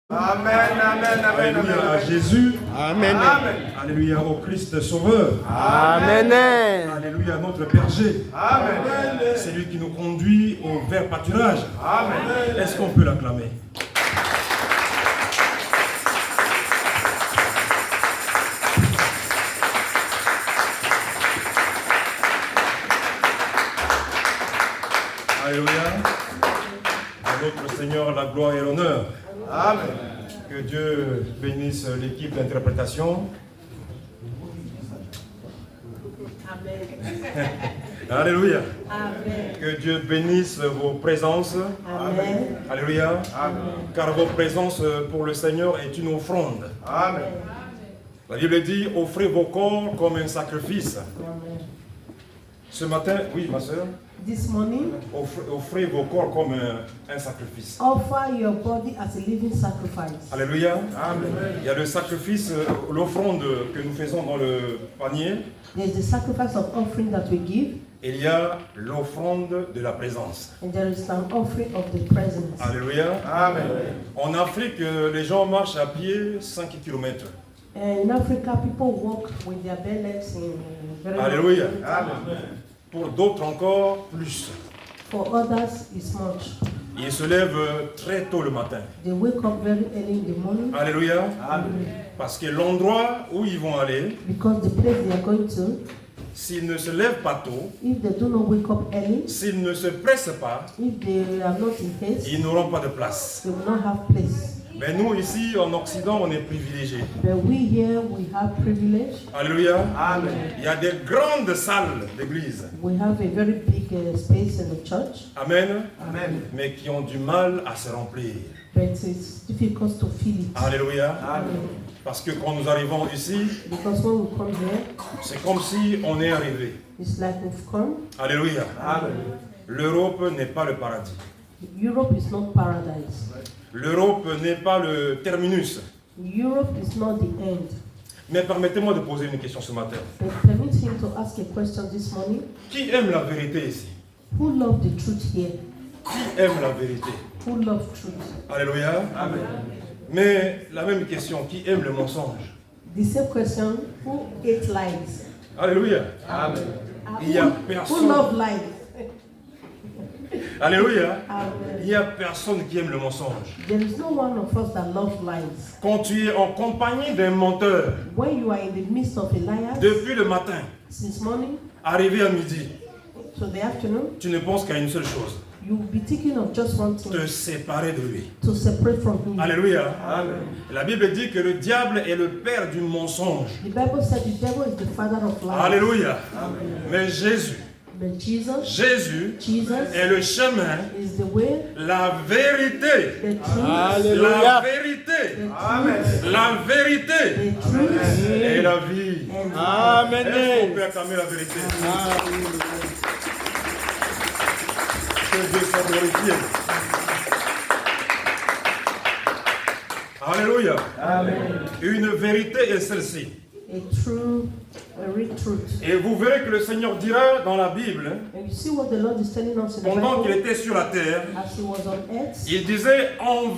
Amen, amen, amen. Alléluia à Jésus. Amen. Amen. Alléluia au Christ Sauveur. Amen. Alléluia à notre berger. Amen. C'est lui qui nous conduit au vert pâturage. Amen. Est-ce qu'on peut l'acclamer? Alléluia. À notre Seigneur la gloire et l'honneur. Amen. Que Dieu bénisse l'équipe d'interprétation. Amen. Alléluia. Amen. Que Dieu bénisse vos présences. Amen. Alléluia. Amen. Car vos présences pour le Seigneur est une offrande. Amen. La Bible dit, offrez vos corps comme un sacrifice. Amen. Ce matin, oui ma soeur, This morning, offrez vos corps comme un sacrifice. offer your body as a living sacrifice. Alléluia. Amen. Il y a le sacrifice, l'offrande que nous faisons dans le panier. There's the sacrifice of offering that we give, Et il y a l'offrande de la présence. and there is an offering of the presence. Alléluia. Amen. En Afrique, les gens marchent à pied 5 km. In Africa, people walk with their bare legs in very Alléluia. Amen. Pour d'autres encore, plus. For others, it's much. Ils se lèvent très tôt le matin. They wake up very early in the morning Alléluia. Amen. Parce que l'endroit où ils vont aller, because the place they are going to, s'ils ne se lèvent pas tôt, if they do not wake up early, s'ils ne se pressent pas, if they are not in haste, ils n'auront pas de place. they will not have place. Mais nous, ici, en Occident, on est privilégiés. But we here, we have privilege. Alléluia. Amen. Il y a des grandes salles d'église. We have a very big space in the church, Amen. Amen. Mais qui ont du mal à se remplir. but it's difficult to fill it. Alléluia. Amen. Parce que quand nous arrivons ici, Because when we come here, c'est comme si on est arrivé. it's like we've come. Alléluia. Amen. L'Europe n'est pas le paradis. Europe is not paradise. L'Europe n'est pas le terminus. Europe is not the end. Mais permettez-moi de poser une question ce matin. But permit him to ask a question this morning. Qui aime la vérité ici? Who love the truth here? Qui aime la vérité? Who love truth? Alléluia. Amen. Mais la même question, qui aime le mensonge? The same question, who hate lies? Alléluia. Amen. Il y a Who personne. love lies? Alléluia. Amen. Il n'y a personne qui aime le mensonge. There is no one of us that loves lies. Quand tu es en compagnie d'un menteur, When you are in the midst of a liar, depuis le matin, since morning arrivé à midi, to the afternoon, tu ne penses qu'à une seule chose, you will be thinking of just one thing, te séparer de lui. to separate from him. Alléluia. Amen. La Bible dit que le diable est le père du mensonge. The Bible said the devil is the father of lies. Alléluia. Mais Jésus But Jesus est le chemin, is the way, la vérité, the truth, la Alléluia. vérité, Amen. la vérité the truth, et la vie. and Est-ce qu'on Amen. peut acclamer la vérité? Que Dieu soit glorifié. Alléluia. Amen. Une vérité est celle-ci. a real truth. Et vous verrez que le Seigneur dira dans la Bible, And you see what the Lord is telling us in the pendant qu'il Bible, était sur la terre, as he was on earth. il disait, en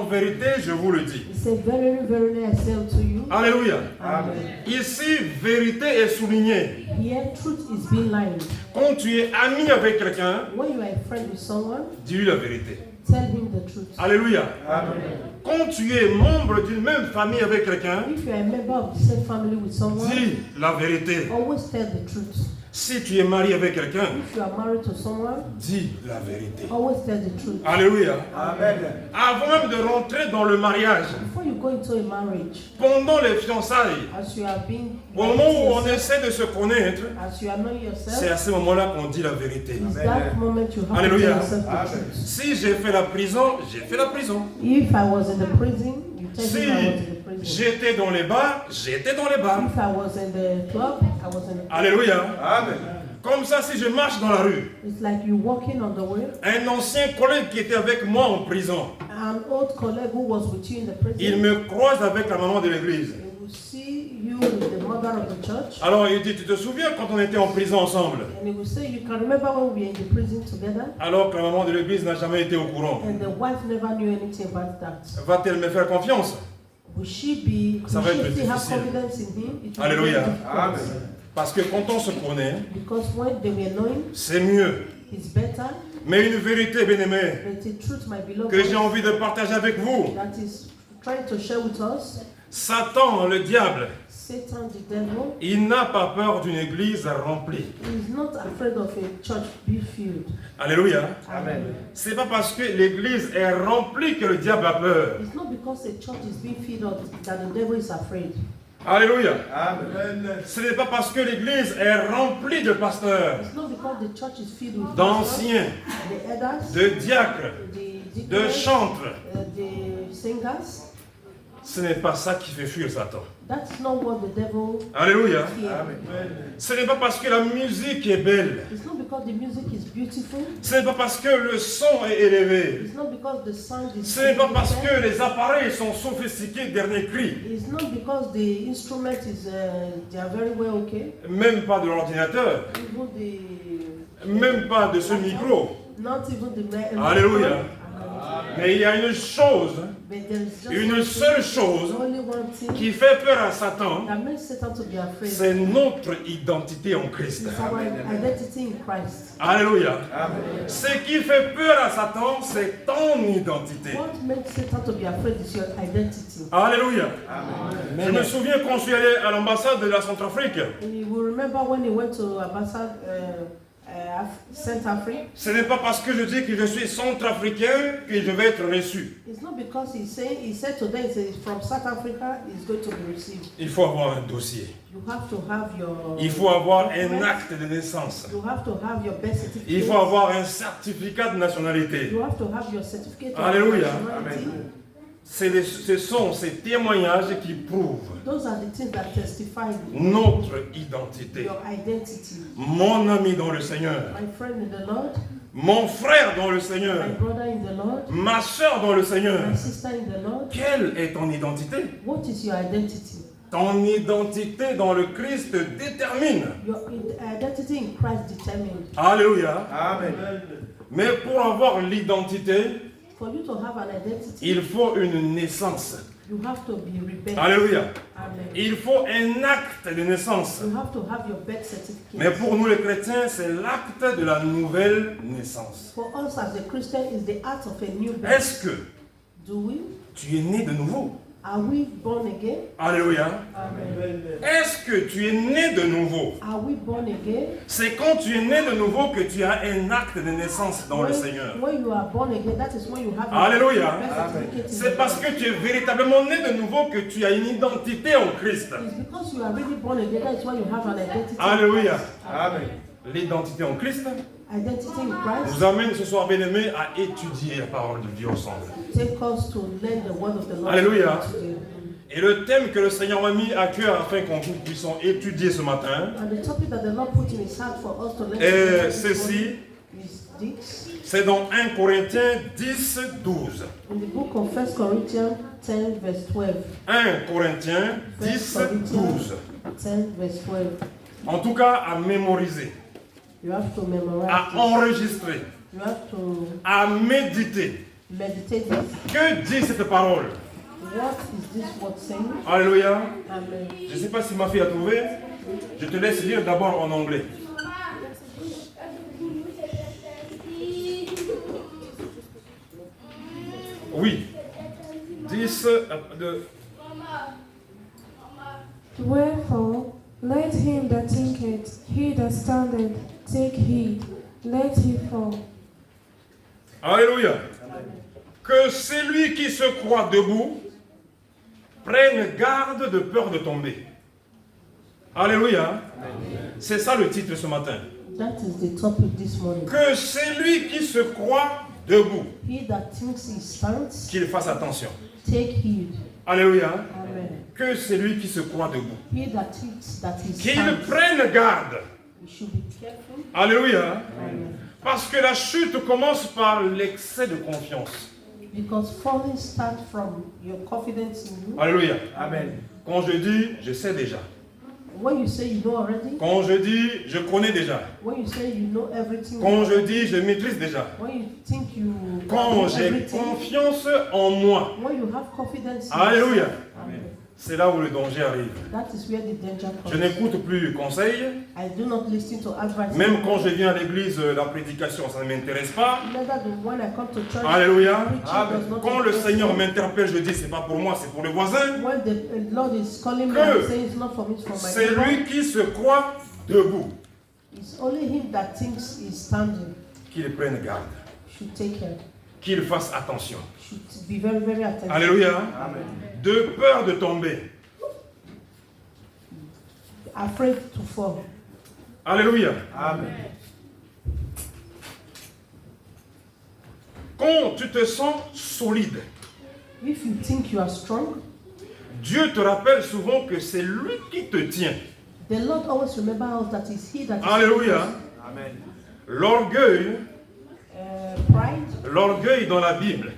vérité, je vous le dis. He said, verily, verily, I say unto you. Alléluia. Amen. Ici, vérité est soulignée. Here, truth is being lying. Quand tu es ami avec quelqu'un, When you are a friend with someone, dis-lui la vérité. tell him the truth. Alléluia. Amen. Quand tu es membre d'une même famille avec quelqu'un, If you are a member of the same family with someone, dis la vérité. always tell the truth. Si tu es marié avec quelqu'un, If you are married to someone, dis la vérité. always tell the truth. Alléluia. Amen. Avant même de rentrer dans le mariage, Before you go into a marriage, pendant les fiançailles, as you are being au moment où on yourself, essaie de se connaître, as you are knowing c'est à yourself, ce moment-là qu'on dit la vérité. is that moment you have to Alléluia. tell yourself the Amen. truth. Si j'ai fait la prison, j'ai fait la prison. If I was in the prison, you tell Si him I was in the prison. j'étais dans les bars, j'étais dans les bars. If I was in the club, I was in the club. Alléluia. Amen. Comme ça, si je marche dans la rue, It's like you walking on the way. un ancien collègue qui était avec moi en prison, An old colleague who was with you in the prison, il me croise avec la maman de l'église. will see you with the mother of the church. Alors il dit, tu te souviens quand on était en prison ensemble? And he will say, you can remember when we were in the prison together? Alors que la maman de l'église n'a jamais été au courant. And the wife never knew anything about that. Va-t-elle me faire confiance? Will she be, Ça will va she être still have difficile. confidence in him? It will be Alléluia. very difficult. Amen. Parce que quand on se connaît, Because when they were knowing, c'est mieux. it's better. Mais une vérité, bien-aimée, But the truth, my beloved, que j'ai envie de partager avec vous. that is trying to share with us, Satan, le diable, Satan, the devil, il n'a pas peur d'une église remplie. is not afraid of a church being filled. Alléluia. Amen. C'est pas parce que l'église est remplie que le diable a peur. It's not because a church is being filled up that the devil is afraid. Alléluia. Amen. Ce n'est pas parce que l'église est remplie de pasteurs, It's not because the church is filled with pastors, d'anciens, the elders, de diacres, the de deacons, chantres. the singers. Ce n'est pas ça qui fait fuir Satan. That's not what the devil Alléluia. fears. Amen. Ce n'est pas parce que la musique est belle. It's not because the music is beautiful. Ce n'est pas parce que le son est élevé. It's not because the sound is Ce n'est pas parce beautiful. que les appareils sont sophistiqués, dernier cri. It's not because the instrument is they are very well okay. Même pas de l'ordinateur. Even the Même pas de ce micro. not even the Alléluia. Mais il y a une chose, But there is just une seule chose only one thing qui fait peur à Satan, that makes Satan to be afraid. c'est notre identité en Christ. It's our identity in Christ. Alléluia. Amen. Ce qui fait peur à Satan, c'est ton identité. What makes Satan to be afraid is your identity. Alléluia. Amen. Je me souviens quand je suis allé à l'ambassade de la Centrafrique, And you will remember when he went to Ambassador Central Africa. ce n'est pas parce que je dis que je suis centrafricain que je vais être reçu. It's not because he said today he's from South Africa, he's going to be received. Il faut avoir un dossier. You have to have your Il faut avoir un acte de naissance. You have to have your birth certificate. Il faut avoir un certificat de nationalité. You have to have your certificate of Alléluia. nationality. Ce sont ces témoignages qui prouvent Those are the things that testify notre identité. your identity. Mon ami dans le Seigneur, My friend in the Lord, mon frère dans le Seigneur, my brother in the Lord, ma soeur dans le Seigneur. my sister in the Lord. Quelle est ton identité? What is your identity? Ton identité dans le Christ détermine. Your identity in Christ determined. Alléluia. Amen. Mais pour avoir l'identité, For you to have an identity, il faut une naissance. you have to be rebel. Alléluia. Amen. Il faut un acte de naissance. You have to have your birth certificate. Mais pour nous les chrétiens, c'est l'acte de la nouvelle naissance. For us as a Christian, is the act of a new birth. Est-ce que Do we? tu es né de nouveau? Are we born again? Alléluia. Amen. Est-ce que tu es né de nouveau? Are we born again? C'est quand tu es né de nouveau que tu as un acte de naissance dans le Seigneur. When you are born again, that is when you have Alléluia. your birth certificate in C'est the parce Lord. que tu es véritablement né de nouveau que tu as une identité en Christ. It's because you are really born again, that is why you have an identity. Alléluia. Amen. L'identité en Christ Identity in Christ nous amène ce soir, bien-aimés, à étudier la parole de Dieu ensemble. take us to learn the word of the Lord. Alléluia. today. Et le thème que le Seigneur m'a mis à cœur afin qu'on puisse étudier ce matin, And the topic that the Lord put in his heart for us to learn est today ceci, is this. c'est dans 1 Corinthiens 10, 12. In the book of 1 Corinthians 10 verse 12. 1 Corinthiens 1 10, Corinthians 12. 10 verse 12. En tout cas, à mémoriser, You have to memorize à this. enregistrer, You have to à méditer. meditate this. Que dit cette parole? What is this word saying? Alléluia. Amen. Je ne sais pas si ma fille a trouvé. Je te laisse lire d'abord en anglais. Oui. 10 de... Wherefore, let him that thinketh, he that standeth, take heed, lest he fall. Alléluia. Que celui qui se croit debout prenne garde de peur de tomber. Alléluia. C'est ça le titre ce matin. That is the topic this morning. Que celui qui se croit debout, He that thinks he stands, qu'il fasse attention. take heed. Alléluia. Amen. Que celui qui se croit debout, He that thinks that he qu'il stands, prenne garde. we should be careful. Alléluia. Amen. Parce que la chute commence par l'excès de confiance. Because falling starts from your confidence in you. Alléluia. Amen. Quand je dis, je sais déjà. When you say you know already, Quand je dis, je connais déjà. when you say you know everything, Quand je dis, je maîtrise déjà. when you think you Quand know j'ai everything, confiance en moi. when you have confidence in Alléluia. yourself, C'est là où le danger arrive. that is where the danger Je comes. n'écoute plus conseil. I do not listen to advice. Même quand je viens à l'église, la prédication, ça ne m'intéresse pas. Neither do when I come to church, Alléluia. preaching does not Quand le interest Seigneur me. m'interpelle, je dis, c'est pas pour moi, c'est pour le voisin. When the Lord is calling me Que and saying it's not for me, it's for my C'est neighbor, lui qui se croit debout. it's only him that thinks he's standing. Qu'il prenne garde. Should take care. Qu'il fasse attention. Should be very, very attentive. Alléluia. Amen. De peur de tomber. Afraid to fall. Alléluia. Amen. Quand tu te sens solide, If you think you are strong, Dieu te rappelle souvent que c'est lui qui te tient. the Lord always remember us that it's He that is Alléluia. Amen. L'orgueil, pride dans la Bible.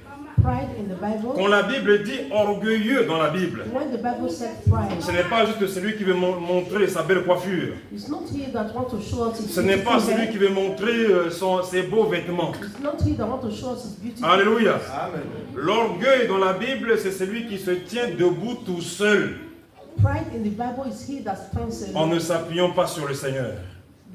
Pride in the Bible. Quand la Bible dit orgueilleux dans la Bible, When the Bible said pride, ce n'est pas juste celui qui veut montrer sa belle coiffure. it's not he that wants to show us his Ce n'est pas beautiful celui hair. qui veut montrer ses beaux vêtements. It's not he that wants to show us his beautiful. Alléluia. Amen. L'orgueil dans la Bible, c'est celui qui se tient debout tout seul, Pride in the Bible is he that stands en alone, ne s'appuyant pas sur le Seigneur,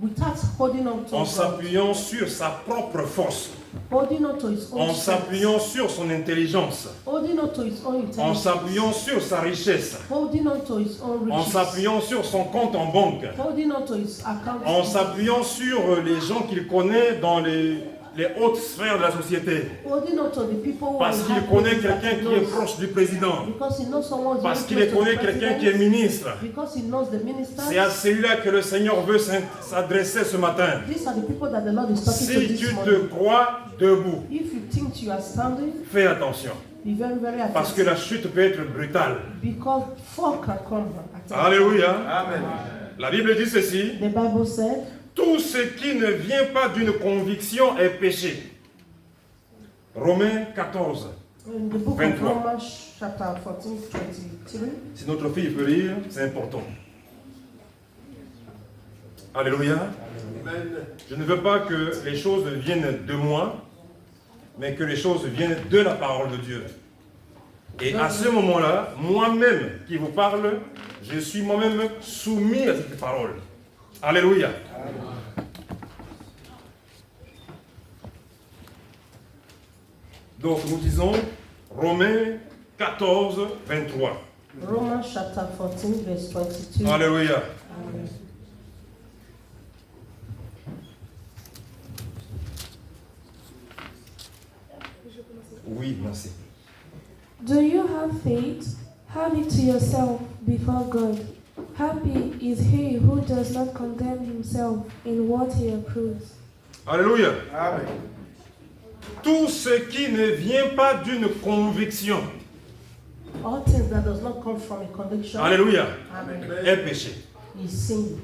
without holding on to en God, s'appuyant sur sa propre force, holding on to his own en strength, s'appuyant sur son intelligence, holding on to his own en intelligence, s'appuyant sur sa richesse, holding on to his own en riches, s'appuyant sur son compte en banque, holding on to his account, en s'appuyant sur les gens qu'il connaît dans les hautes sphères de la société. holding on to the people who Parce are qu'il happy connaît that quelqu'un he qui est knows. proche du président. Because he knows someone who's Parce very qu'il close to connaît the quelqu'un qui est president. ministre. Because he knows the minister. C'est à celui-là que le Seigneur veut s'adresser ce matin. These are the people that the Lord is talking to Si this tu morning. te crois debout, If you think you are standing, fais attention. be very, very Parce que attentive. la chute peut être brutale. Because fall can come at any time. Alléluia. Amen. La Bible dit ceci. The Bible said, Tout ce qui ne vient pas d'une conviction est péché. Romains 14. in the book 23. of Romans, chapter 14, 23. Si notre fille peut lire, c'est important. Alléluia. Amen. Je ne veux pas que les choses viennent de moi, mais que les choses viennent de la parole de Dieu. Et à ce moment-là, moi-même qui vous parle, je suis moi-même soumis à cette parole. Alléluia. Donc nous disons Romains 14, 23. Romans chapter 14, verse 22. Alléluia. Amen. Oui, merci. Do you have faith? Have it to yourself before God. Happy is he who does not condemn himself in what he approves. Alléluia. Amen. Tout ce qui ne vient pas d'une conviction, All things that does not come from a conviction alléluia, Amen. est péché. is sin.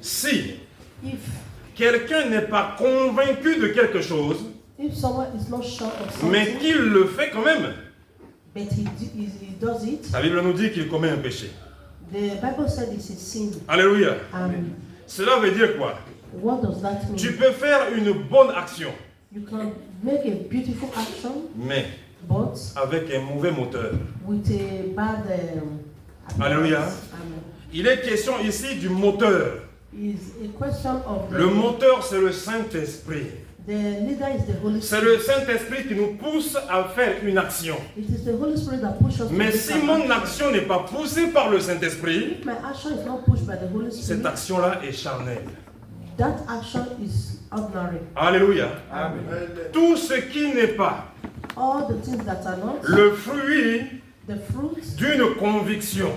Si If quelqu'un n'est pas convaincu de quelque chose, someone is not sure of mais something, qu'il le fait quand même, but he does it, la Bible nous dit qu'il commet un péché. the Bible said it's a sin. Alléluia. Amen. Cela veut dire quoi? What does that mean? Tu peux faire une bonne action, You can make a beautiful action, mais but avec un mauvais moteur. with a bad Alléluia. Amen. Il est question ici du moteur. Is a question of Le moteur, c'est le Saint-Esprit. the leader is the Holy C'est Spirit. le Saint-Esprit qui nous pousse à faire une action. It is the Holy Spirit that pushes us to Mais make si an mon action. action n'est pas poussée par le Saint-Esprit, If my action is not pushed by the Holy cette Spirit, action-là est charnelle. that action is ordinary. Alléluia. Amen. Tout ce qui n'est pas All the things that are not le fruit the fruit d'une conviction,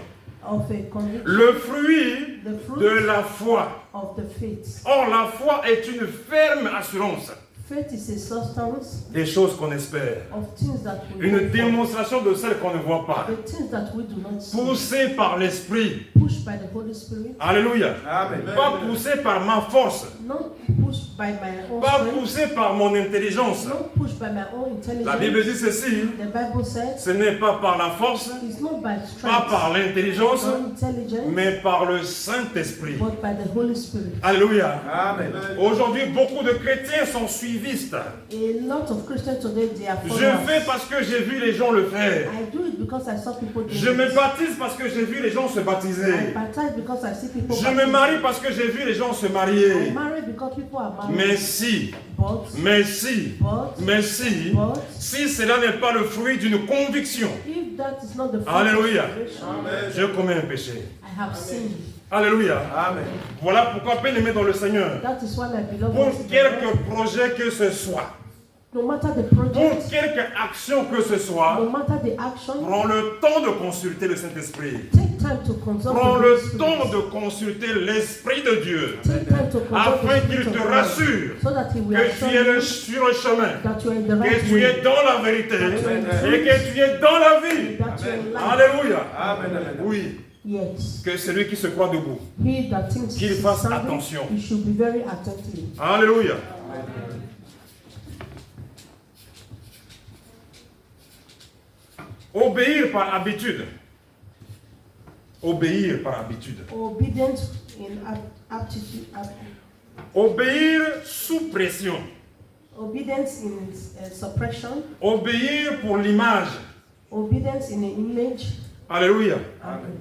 of a conviction, le fruit the fruit de la foi. of the faith. Or, la foi est une ferme assurance. Faith is a substance des choses qu'on espère. of things that we Une hope for, démonstration de celles qu'on ne voit pas. the things that we do not see, Poussé par l'Esprit. pushed by the Holy Spirit, Alléluia. Amen. Pas poussé par ma force. not pushed by my own Pas strength, poussé par mon intelligence. not pushed by my own La Bible intelligence. dit ceci. The Bible says Ce n'est pas par la force, it's not by pas strength, par l'intelligence, not intelligence, mais par le Saint-Esprit. but by the Holy Spirit. Alléluia. Amen. Aujourd'hui, beaucoup de chrétiens sont suivistes. A lot of Christians today, they are Je followers. fais parce que j'ai vu les gens le faire. I do it because I saw people do Je me it. baptise parce que j'ai vu les gens se I baptiser. baptize because I see people Je me baptized. marie parce que j'ai vu les gens se I marier. marry because people are married. Mais si, si cela n'est pas le fruit d'une conviction, If that is not the fruit Alléluia. of salvation, je commets un péché. I have sinned. Alléluia. Amen. Voilà pourquoi, bien-aimé dans le Seigneur, That is why my beloved pour is in the quelque Lord. projet que ce soit, No matter the pour project, quelque action que ce no soit, matter the action, prends le temps de consulter le Saint-Esprit. take time to consult Prends the le Holy temps Spirit. de consulter l'Esprit de Dieu, Take time to consult afin the qu'il Spirit te of God, rassure so that He will que assure tu es you sur le chemin, that you are in the que right tu es way, dans la vérité et que tu es dans la vie. that you are in life. Alléluia. Amen. Amen. Oui, Yes. que celui qui se croit debout. He that thinks Qu'il he's fasse standing, attention. he should be very attentive. Alléluia. Obéir par habitude. Obéir par habitude. Obedience in aptitude, Obéir sous pression. obedience in suppression, Obéir pour l'image. obedience in an image. Alléluia. Amen.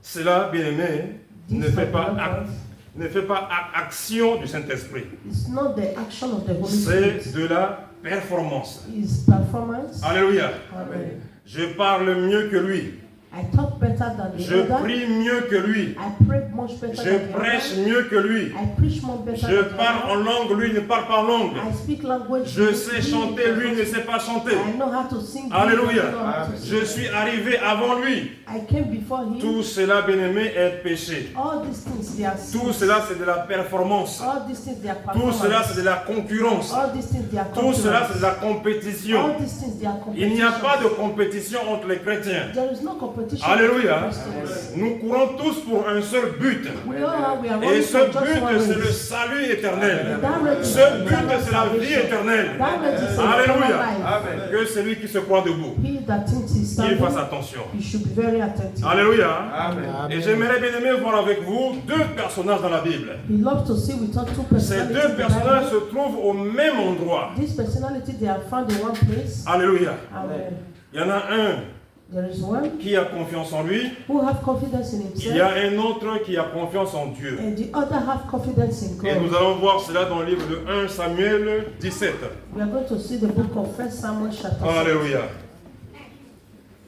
Cela, bien-aimé, This, ne my fait pas, beloved, ne fait pas action du Saint-Esprit. it's not the action of the Holy C'est Spirit. de la performance. It's performance. Alléluia. Amen. Je parle mieux que lui. I talk better than the Je other. prie mieux que lui. I pray much better Je than the prêche other. mieux que lui. I preach more better Je than the parle en other. langue, lui ne parle pas en langue. I speak language. Je sais chanter, lui ne sait pas chanter. I know how to sing. Alléluia. I know how to Je sing. suis arrivé avant lui. I came before him. Tout cela, bien-aimé, est péché. All these things they are Tout sins. cela, c'est de la performance. All these things they are Tout cela, c'est performance. de la concurrence. All these things they are Tout cela, c'est de la All compétition. these things they are Il n'y a pas de competition. compétition entre les chrétiens. There is no competition. Alléluia. between Christians. Nous courons tous pour un seul but. We are Et running ce for just but, one c'est le race. salut éternel. That race is Ce but, eternal c'est la vie salvation. éternelle. That race is eternal Alléluia. life. Amen. Que celui qui se croit debout, He that thinks he's qu'il fasse standing, attention. he should be very attentive. Alléluia. Amen. Et j'aimerais bien aimer voir avec vous deux personnages dans la Bible. He loves to see with us two Ces personalities. deux in the personnages Bible. se trouvent au même endroit. These personalities they are found in one place. Alléluia. Amen. Il y en a un There is one qui a confiance en lui. who have confidence in Il y a himself, un autre qui a confiance en Dieu. and the other have confidence in Et nous God. allons voir cela dans le livre de 1 Samuel 17. We are going to see the book of 1 Samuel chapter 6. Alléluia.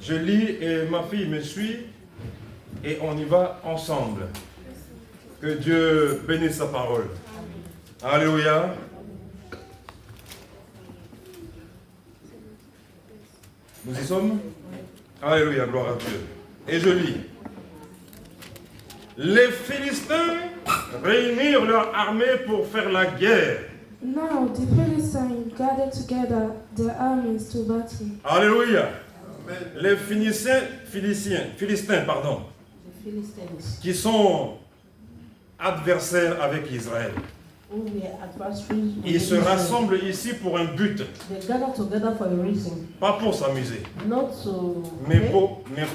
Je lis et ma fille me suit et on y va ensemble. Que Dieu bénisse sa parole. Alléluia. Nous y sommes? Alléluia, gloire à Dieu. Et je lis. Les Philistins réunirent leur armée pour faire la guerre. Now the Philistines gathered together their armies to battle. Alléluia. Amen. Les Philistins, pardon, The Philistines, qui sont adversaires avec Israël. who were adversaries, Ils se rassemblent ici pour un but, they gather together for a reason, pas pour s'amuser, not to mais play,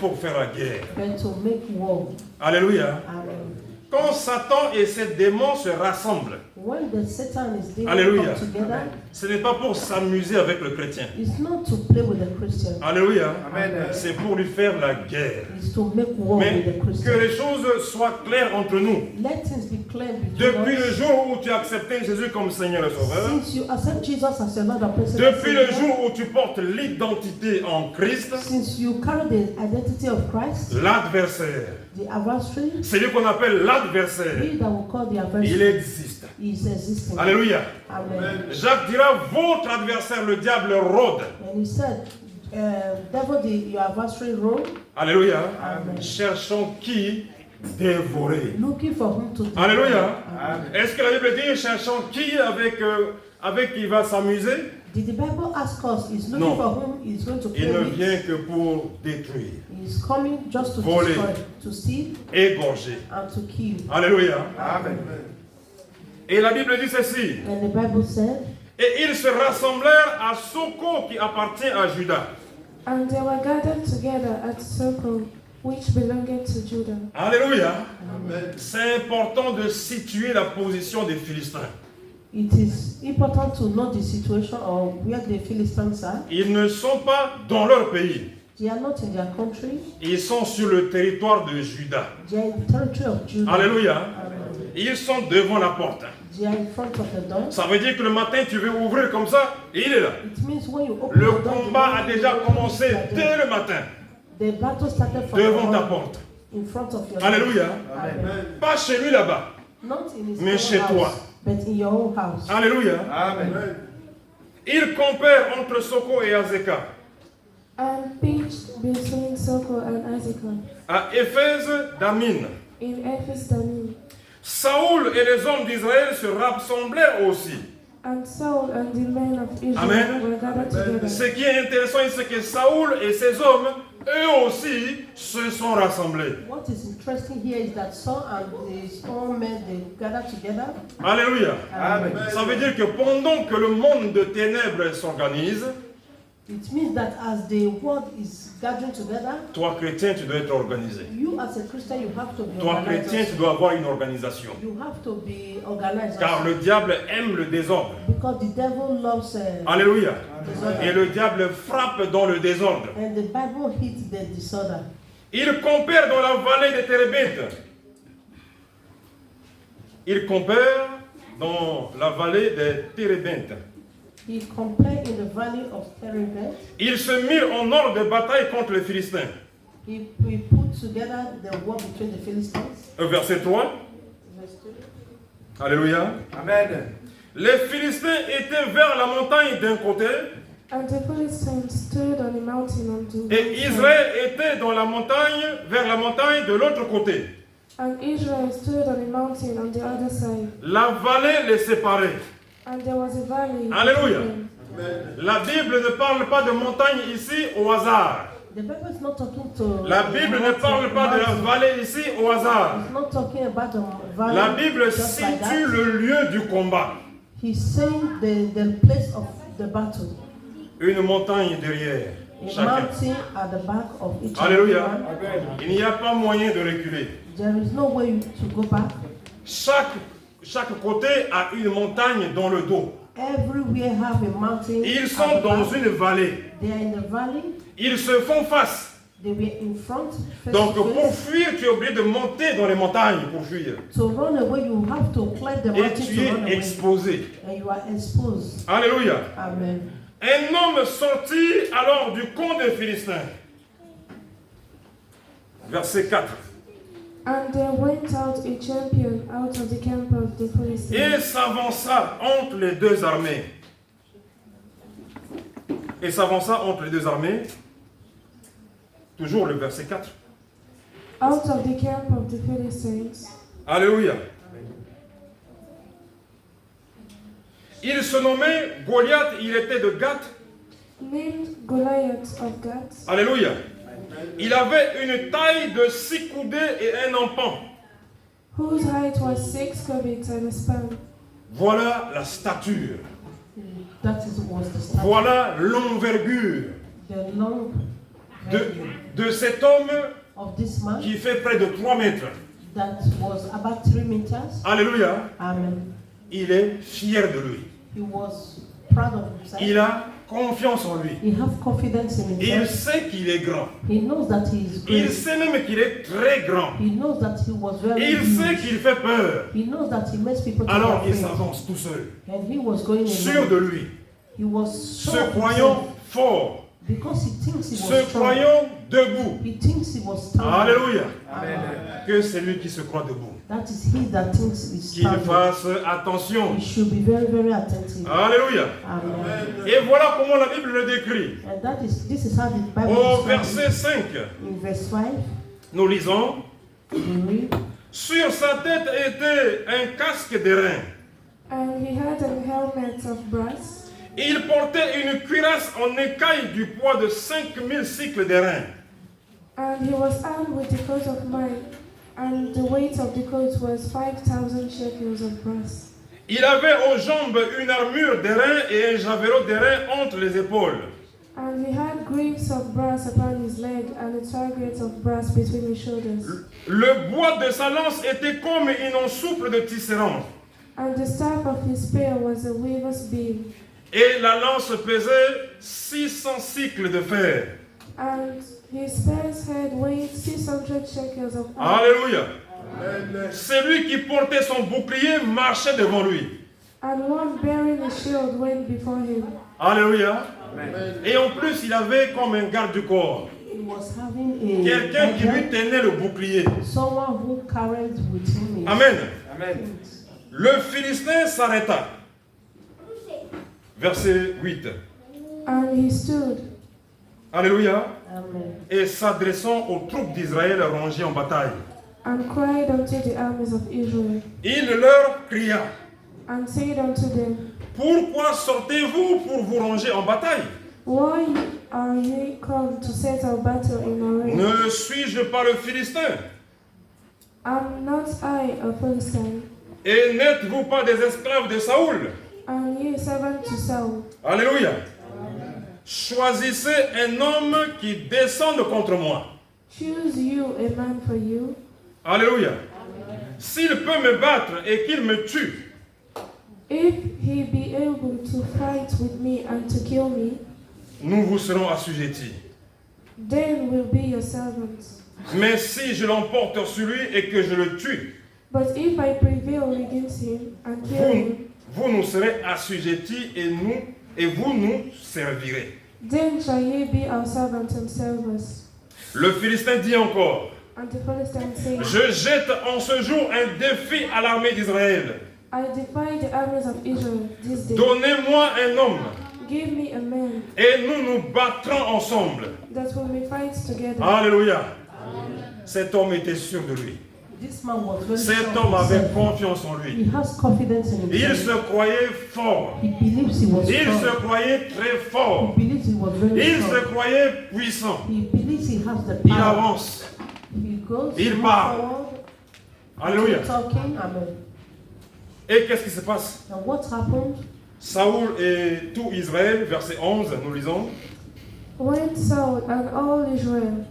pour faire la guerre. but to make war. Alléluia. Amen. Quand Satan et ses démons se rassemblent, When the Satan is there Alléluia. come together, ce n'est pas pour s'amuser avec le chrétien. it's not to play with the Christian. Alléluia. Amen. C'est pour lui faire la guerre. It's to make war Mais with the que Christian. les choses soient claires entre nous. Let things be clear between Depuis le us. jour où tu as accepté Jésus comme Seigneur et Sauveur, Since you accept Jesus as your Lord and personal depuis le Savior, jour où tu portes l'identité en Christ, since you carry the identity of Christ, l'adversaire, the adversary, celui qu'on appelle l'adversaire, he that will call the il adversary, existe. is existing. Alléluia. Amen. Jacques dira, votre adversaire, le diable, rôde. And he said, devil, your adversary role, Alléluia. Amen. Cherchons qui dévorer. looking for whom to devour. Alléluia. Amen. Est-ce que la Bible dit, cherchons qui avec avec qui il va s'amuser. Did the Bible ask us, is looking Non. for whom he's going to play Il ne with? vient que pour détruire, He's coming just to Voler. destroy, to steal, égorger. and to kill. Alléluia. Amen. Et la Bible dit ceci. And the Bible said, Et ils se rassemblèrent à Soko qui appartient à Juda. And they were gathered together at Soko, which belonged to Judah. Alléluia. Amen. C'est important de situer la position des Philistins. it is important to know the situation of where the Philistines are. Ils ne sont pas dans leur pays. They are not in their country. Ils sont sur le territoire de Juda. They are in the territory of Judah. Alléluia. Amen. Ils sont devant la porte. They are in front of the door. Ça veut dire que le matin, tu veux ouvrir comme ça, et il est là. It means when you open Le the door, combat a déjà commencé dès le matin, the battle started from devant the ta door, porte. in front of your Alléluia. Amen. Pas chez lui là-bas. Not in his Mais own chez house, toi. but in your own house. Alléluia. Amen. Ils campèrent entre Soko et Azekah. And pitched between Soko and Azekah, À Éphèse d'Amin. in Ephes Danim. Saoul et les hommes d'Israël se rassemblèrent aussi. And Saul and the men of Israel Amen. were gathered together. Ce qui est intéressant, c'est que Saoul et ses hommes, eux aussi, se sont rassemblés. What is interesting here is that Saul and his own men, they gathered together. Alléluia. Amen. Ça veut dire que pendant que le monde de ténèbres s'organise, It means that as the world is gathering together, toi chrétien, tu dois être organisé. you as a Christian, you have to be Toi organized. chrétien, tu dois avoir une organisation. You have to be organized. Car also. le diable aime le désordre. Because the devil loves Alléluia. disorder. Et le diable frappe dans le désordre. And the Bible hits the disorder. Ils campèrent dans la vallée des Térébintes. Ils campèrent dans la vallée des Térébintes. He complained in the valley of Terebinth. Ils se mirent en ordre de bataille contre les Philistins. He put together the war between the Philistines. Verset 3. Verse 2. Alléluia. Amen. Les Philistins étaient vers la montagne d'un côté And the Philistines stood on a mountain on the et Israël était dans la montagne, vers la montagne de l'autre côté. And Israel stood on a mountain on the other side. La vallée les séparait. And there was a valley. Alléluia. between them. La Bible ne parle pas de montagne ici au hasard. The Bible is not talking to. La Bible ne parle pas de la vallée ici au hasard. It's not talking about the valley. La Bible just like situe that. le lieu du combat. He's saying the place of the battle. Une montagne derrière A chacun. mountain at the back of each Alléluia. one. Il n'y a pas moyen de reculer. There is no way to go back. Chaque côté a une montagne dans le dos. Everywhere have a mountain. Ils at sont the dans back. une vallée. They are in the valley. Ils se font face. They were in front. Face Donc to pour face. fuir, tu es obligé de monter dans les montagnes pour fuir. To run away, you have to climb the Et mountain tu to run es away. exposé. And you are exposed. Alléluia. Amen. Un homme sortit alors du camp des Philistins. Verset 4. And there went out a champion out of the camp of the Philistines. Et s'avança entre les deux armées. Et s'avança entre les deux armées. Toujours le verset 4. Out of the camp of the Philistines. Alléluia. Il se nommait Goliath, il était de Gath. Named Goliath of Gath. Alléluia. Il avait une taille de 6 coudées et un empan. Whose height was 6 cubits and a span. Voilà la stature. That was the start. Voilà l'envergure The long de cet homme of this man qui fait près de 3 mètres. that was about 3 meters. Alléluia. Amen. Il est fier de lui. He was proud of himself. Il a confiance en lui. He have confidence in Il himself. sait qu'il est grand. He knows that he is Il great. sait même qu'il est très grand. He knows that he was very Il sait huge. qu'il fait peur. He knows that he makes people to Alors be il afraid. s'avance tout seul. And he was going Sûr de alone. lui. He was sure Se of croyant himself fort. because he thinks he Se was strong. croyant debout. He thinks he was strong. Alléluia. Amen. Que c'est lui qui se croit debout. That is he that thinks he's Qu'il strong. fasse attention. He should be very, very attentive. Alléluia. Amen. Et voilà comment la Bible le décrit. And this is how the Bible Au describes verset it. 5, In verse 5, nous lisons: we read, sur sa tête était un casque d'airain. And he had a helmet of brass, Il portait une cuirasse en écaille du poids de 5000 cycles d'airain. and he was armed with the coat of mine, and the weight of the coat was 5,000 shekels of brass. Il avait aux jambes une armure d'airain et un javelot d'airain entre les épaules. And he had greaves of brass upon his leg, and a target of brass between his shoulders. Le bois de sa lance était comme une once souple de tisserand. And the staff of his spear was a weaver's beam, Et la lance pesait 600 cycles de fer. and his spear's head weighed 600 shekels of iron. Alléluia. Amen. Celui qui portait son bouclier marchait devant lui. And one bearing a shield went before him. Alléluia. Amen. Et en plus, il avait comme un garde du corps. He was having Quelqu'un qui lui a tenait le bouclier. someone who carried with him. Amen. Amen. Le Philistin s'arrêta. Verset 8. And he stood Alléluia. Amen. Et s'adressant aux troupes d'Israël rangées en bataille, and cried unto the armies of Israel, il leur cria: and said unto them, Pourquoi sortez-vous pour vous ranger en bataille? Why are ye come to set our battle in array? Ne suis-je pas le Philistin? Am not I a Philistine, Et n'êtes-vous pas des esclaves de Saoul? and ye servant to Saul? Alléluia. Choisissez un homme qui descende contre moi. Choose you a man for you. Alléluia. S'il peut me battre et qu'il me tue, If he be able to fight with me and to kill me, nous vous serons assujettis. then will be your servants. Mais si je l'emporte sur lui et que je le tue, But if I prevail against him and kill him, vous nous serez assujettis et vous nous servirez. then shall ye be our servants and serve us. Le Philistin dit encore: And the Philistine said, Je jette en ce jour un défi à l'armée d'Israël. I defy the armies of Israel this day. Donnez-moi un homme Give me a man et nous nous battrons ensemble. that we may fight together. Alléluia. Cet homme était sûr de lui. This man was very Cet sure homme of avait himself. confiance en lui. He has confidence in Il himself. se croyait fort. He believes he was Il se strong. croyait très He fort. believes he was very Il se strong. croyait puissant. He believes he has the Il power. avance. He goes Il move parle. forward, Alléluia. talking. Amen. Et qu'est-ce qui se passe? And what happened? Saoul et tout Israël, verset 11, nous lisons. When Saul and all Israel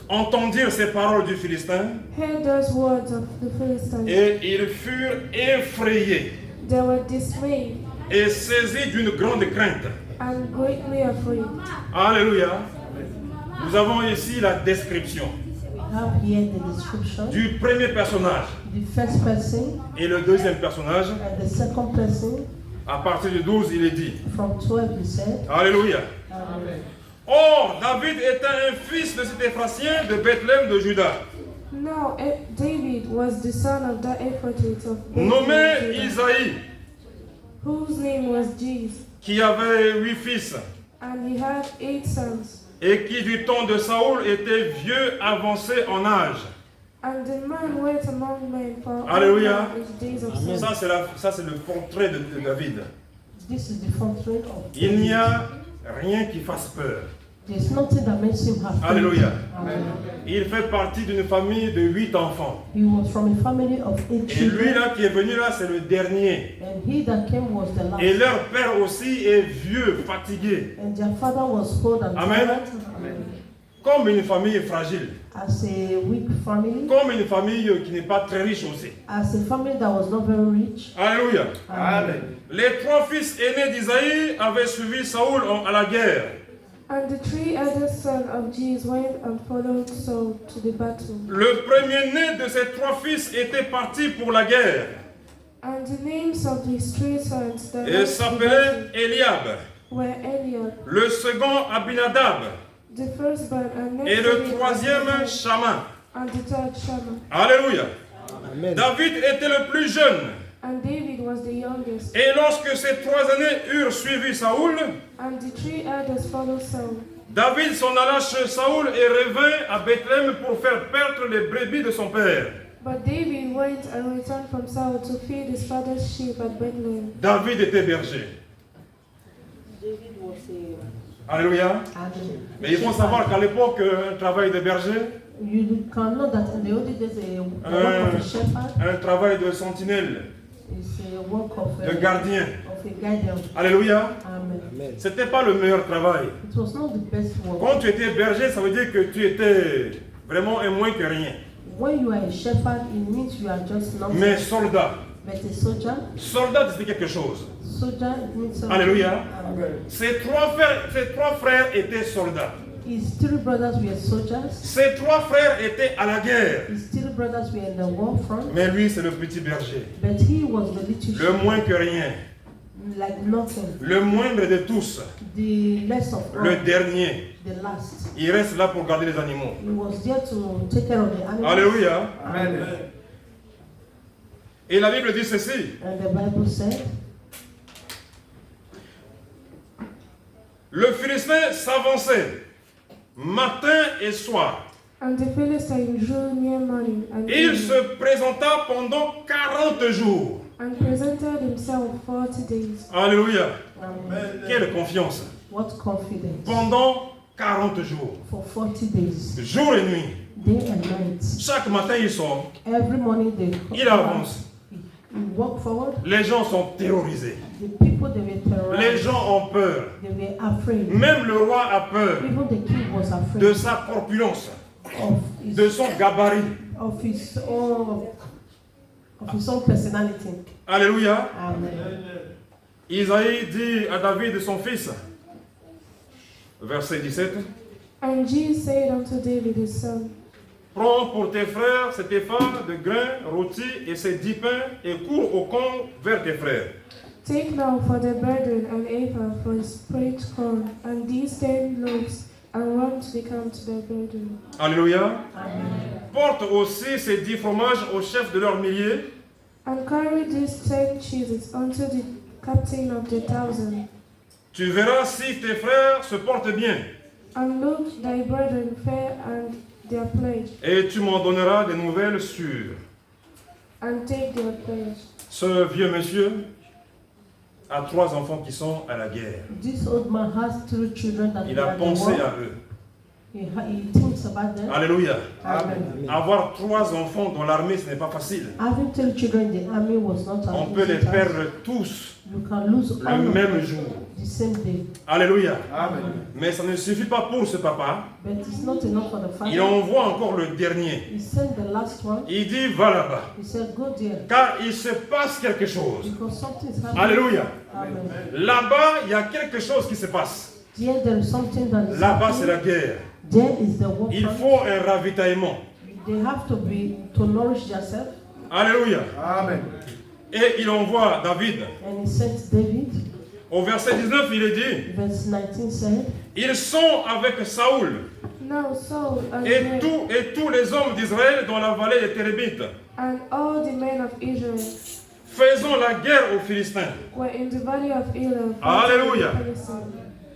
Entendirent ces paroles du Philistin heard those words of the Philistines, et ils furent effrayés they were dismayed et saisis d'une grande crainte. and greatly afraid. Alléluia. Nous avons ici la description We have here the description. du premier personnage The first person et le deuxième personnage. and the second person. À partir du 12, il est dit. From 12 he said. Alléluia. Amen. Or, David était un fils de cet Éphratien de Bethléem de Juda, Now David was the son of that Ephrathite of nommé Bethlehem, Judah, Isaïe, whose name was Jesus, qui avait 8 fils, and he had 8 sons. et qui du temps de Saoul était vieux avancé en âge. And the man went among men for Alléluia. all the days of Saul. Ça, c'est le portrait de David. This is the portrait of Il n'y a rien qui fasse peur. There's nothing that makes him happy. Alléluia. Amen. Il fait partie d'une famille de 8 enfants. He was from a family of 8 Et lui children. là qui est venu là, c'est le dernier. And he that came was the last. Et leur père aussi est vieux, fatigué. And their father was old and Amen. tired. Comme une famille fragile. As a weak family. Comme une famille qui n'est pas très riche aussi. As a family that was not very rich. Alléluia. Amen. Les 3 fils aînés d'Isaïe avaient suivi Saoul à la guerre. And the 3 other sons of Jesus went and followed Saul to the battle. Le premier-né de ces 3 fils était parti pour la guerre And the names of these 3 sons that et went to the s'appelait battle Eliab. were Eliab, Le second Abinadab the firstborn, and next et to le him troisième Abinadab, Shama. and the third Shammah. Alléluia. David était le plus jeune. And David was the youngest. Et lorsque ces 3 aînés eurent suivi Saoul, And the 3 others followed Saul. David s'en alla chez Saoul et revint à Bethléem pour faire perdre les brebis de son père. But David went and returned from Saul to feed his father's sheep at Bethlehem. David était berger. David was Alléluia. Mais il faut savoir qu'à l'époque, un travail de berger, you can know that in the old days the work of a shepherd un travail de sentinelle, is a work of de gardien. of a guardian. Alléluia. Amen. C'était pas le meilleur travail. It was not the best work. Quand tu étais berger, ça veut dire que tu étais vraiment un moins que rien. When you are a shepherd, it means you are just not. Mais soldat. But a soldier, Soldat, c'était quelque chose. soldier it means something. Alléluia. Amen. Ses trois frères étaient soldats. His three brothers were soldiers. Ses trois frères étaient à la guerre. His three brothers were in the war front. Mais lui, c'est le petit berger. But he was the little Le shepherd, moins que rien. like nothing. Le moindre de tous. The less of all, Le dernier. the last. Il reste là pour garder les animaux. He was there to take care of the animals. Alléluia. Amen. Et la Bible dit ceci. And the Bible said, Le Philistin s'avançait matin et soir. And the Philistine drew near morning and Il evening, se présenta pendant 40 jours. and presented himself 40 days. Alléluia. Amen. Quelle confiance. What confidence. Pendant 40 jours. For 40 days, Jour et nuit. day and night. Chaque matin, il sort. Every morning they Il avance. He walk forward. Les gens sont terrorisés. The people they were Les terrorized. gens ont peur. They were afraid. Même le roi a peur Even the king was afraid de sa corpulence, de of son gabarit. his own personality. Alléluia. Amen. Isaïe dit à David, son fils, verset 17, And Jesus said unto David his son, prends pour tes frères cet éphah de grains rôtis et ces 10 pains et cours au camp vers tes frères. Take now for the brethren an ephah for split corn, and these 10 loaves, and run to the camp to their brethren. Alléluia. Amen. Porte aussi ces 10 fromages au chef de leurs milliers And carry these 10 cheeses unto the captain of the 1,000. Tu verras si tes frères se portent bien And look thy brethren fair and their pledge, et tu m'en donneras des nouvelles sûres. and take their pledge. Ce vieux monsieur a 3 enfants qui sont à la guerre. This old man has 3 children that Il are a at the pensé war. à eux. He thinks about them. Alléluia. Amen. Avoir 3 enfants dans l'armée, ce n'est pas facile. Having 3 children in the army was not an On peut les easy task. perdre tous You can lose all le of même them jour. the same day. Alléluia. Amen. Mais ça ne suffit pas pour ce papa. But it's not enough for the Il father. envoie encore le dernier. He sent the last one. Il dit, va là-bas. He said, go there. Car il se passe quelque chose. Because something is happening. Alléluia. Amen. Là-bas, il y a quelque chose qui se passe. There, there is something that is Là-bas, c'est la happening. guerre. There is the war Il front. faut un ravitaillement. They have to nourish themselves. Alléluia. Amen. Et il envoie David. And he sent David. Au verset 19, il est dit, Verse 19 said, ils sont avec Saoul Now Saul and, et tous les hommes d'Israël dans la vallée des Térébites, and all the men of Israel faisant la guerre aux Philistins. were in the valley of Elah. Alléluia. fighting the Philistines.